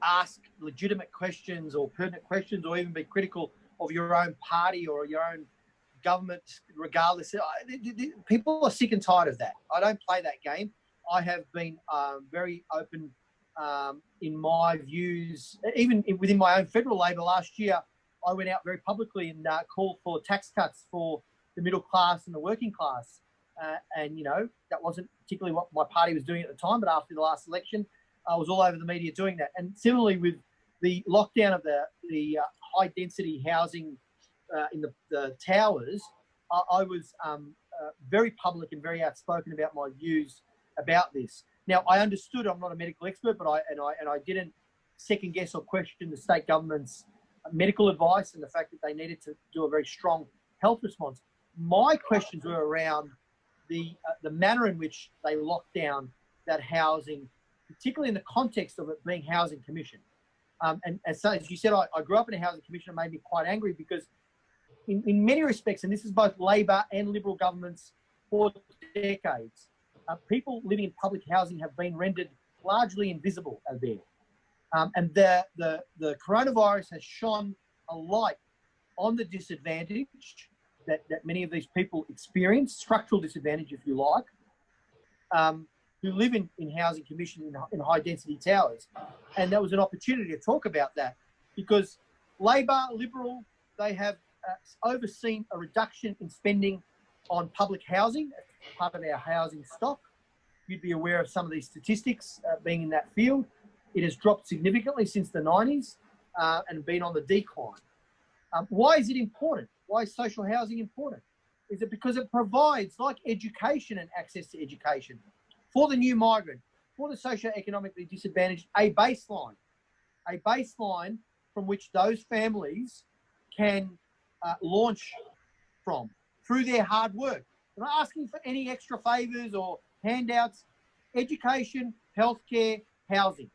ask legitimate questions or pertinent questions, or even be critical of your own party or your own government, regardless. People are sick and tired of that. I don't play that game. I have been very open in my views. Even within my own federal Labor last year, I went out very publicly and called for tax cuts for the middle class and the working class. And, you know, that wasn't particularly what my party was doing at the time, but after the last election, I was all over the media doing that. And similarly with the lockdown of the high-density housing in the towers, I was very public and very outspoken about my views about this. Now, I understood, I'm not a medical expert, but I didn't second guess or question the state government's medical advice and the fact that they needed to do a very strong health response. My questions were around the manner in which they locked down that housing, particularly in the context of it being housing commission. And so, as you said, I grew up in a housing commission. It made me quite angry because in many respects, and this is both Labor and Liberal governments for decades, people living in public housing have been rendered largely invisible out there. And the coronavirus has shone a light on the disadvantage that many of these people experience, structural disadvantage, if you like, who live in housing commission in high-density towers. And there was an opportunity to talk about that because Labor, Liberal, they have overseen a reduction in spending on public housing as part of our housing stock. You'd be aware of some of these statistics being in that field. It has dropped significantly since the 90s and been on the decline. Why is it important? Why is social housing important? Is it because it provides, like education and access to education, for the new migrant, for the socioeconomically disadvantaged a baseline from which those families can launch from through their hard work. They're not asking for any extra favours or handouts. Education, healthcare, housing.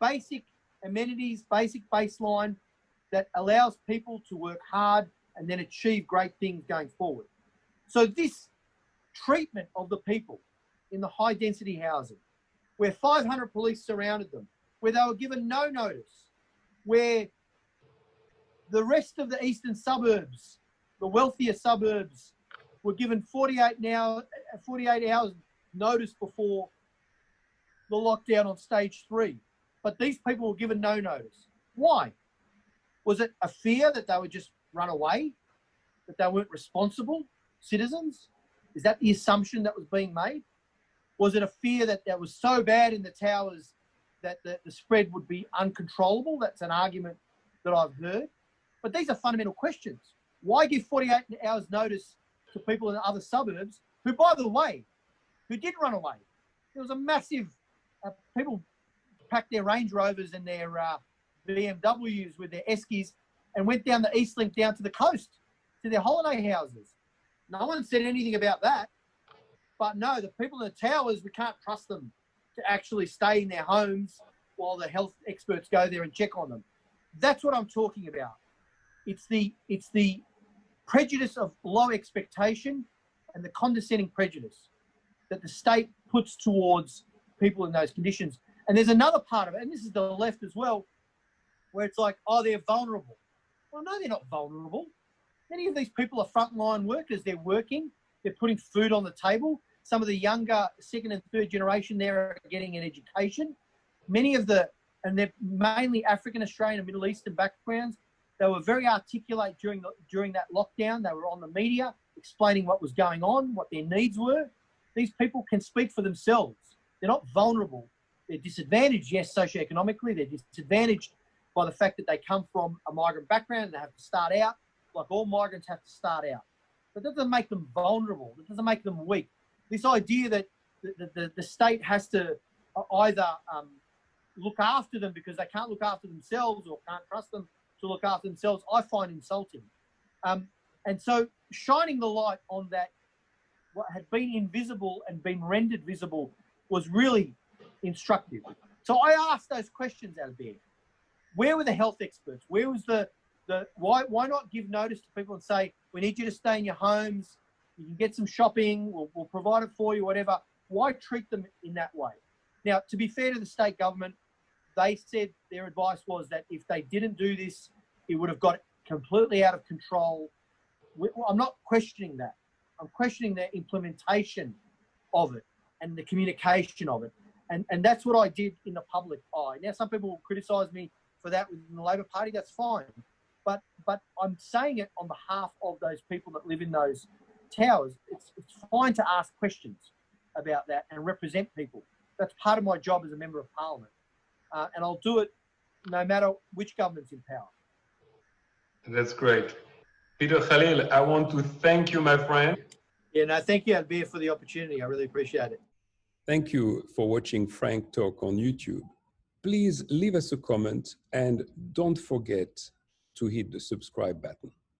Basic amenities, basic baseline that allows people to work hard and then achieve great things going forward. So this treatment of the people in the high density housing, where 500 police surrounded them, where they were given no notice, where the rest of the eastern suburbs, the wealthier suburbs, were given 48 hours notice before the lockdown on stage 3. But these people were given no notice. Why? Was it a fear that they would just run away? That they weren't responsible citizens? Is that the assumption that was being made? Was it a fear that that was so bad in the towers that the spread would be uncontrollable? That's an argument that I've heard. But these are fundamental questions. Why give 48 hours notice to people in other suburbs who, by the way, who did run away? There was a massive, people packed their Range Rovers and their BMWs with their Eskies and went down the East Link down to the coast, to their holiday houses. No one said anything about that. But no, the people in the towers, we can't trust them to actually stay in their homes while the health experts go there and check on them. That's what I'm talking about. It's the prejudice of low expectation and the condescending prejudice that the state puts towards people in those conditions. And there's another part of it, and this is the left as well, where it's like, oh, they're vulnerable. Well, no, they're not vulnerable. Many of these people are frontline workers. They're working. They're putting food on the table. Some of the younger second and third generation there are getting an education. Many of and they're mainly African, Australian, and Middle Eastern backgrounds. They were very articulate during that lockdown. They were on the media explaining what was going on, what their needs were. These people can speak for themselves. They're not vulnerable. They're disadvantaged, yes, socioeconomically. They're disadvantaged by the fact that they come from a migrant background and they have to start out, like all migrants have to start out. But that doesn't make them vulnerable. That doesn't make them weak. This idea that the state has to either look after them because they can't look after themselves or can't trust them to look after themselves, I find insulting. And so shining the light on that, what had been invisible and been rendered visible, was really instructive. So I asked those questions out of there. Where were the health experts? Where was why not give notice to people and say, we need you to stay in your homes, you can get some shopping, we'll provide it for you, whatever. Why treat them in that way? Now, to be fair to the state government, they said their advice was that if they didn't do this, it would have got completely out of control. I'm not questioning that. I'm questioning the implementation of it and the communication of it. And that's what I did in the public eye. Now, some people will criticise me for that within the Labor Party. That's fine. But I'm saying it on behalf of those people that live in those towers. It's fine to ask questions about that and represent people. That's part of my job as a Member of Parliament. And I'll do it no matter which government's in power.
That's great. Peter Khalil, I want to thank you, my friend.
Yeah, no, thank you, Albir, for the opportunity. I really appreciate it.
Thank you for watching Frank Talk on YouTube. Please leave us a comment and don't forget to hit the subscribe button.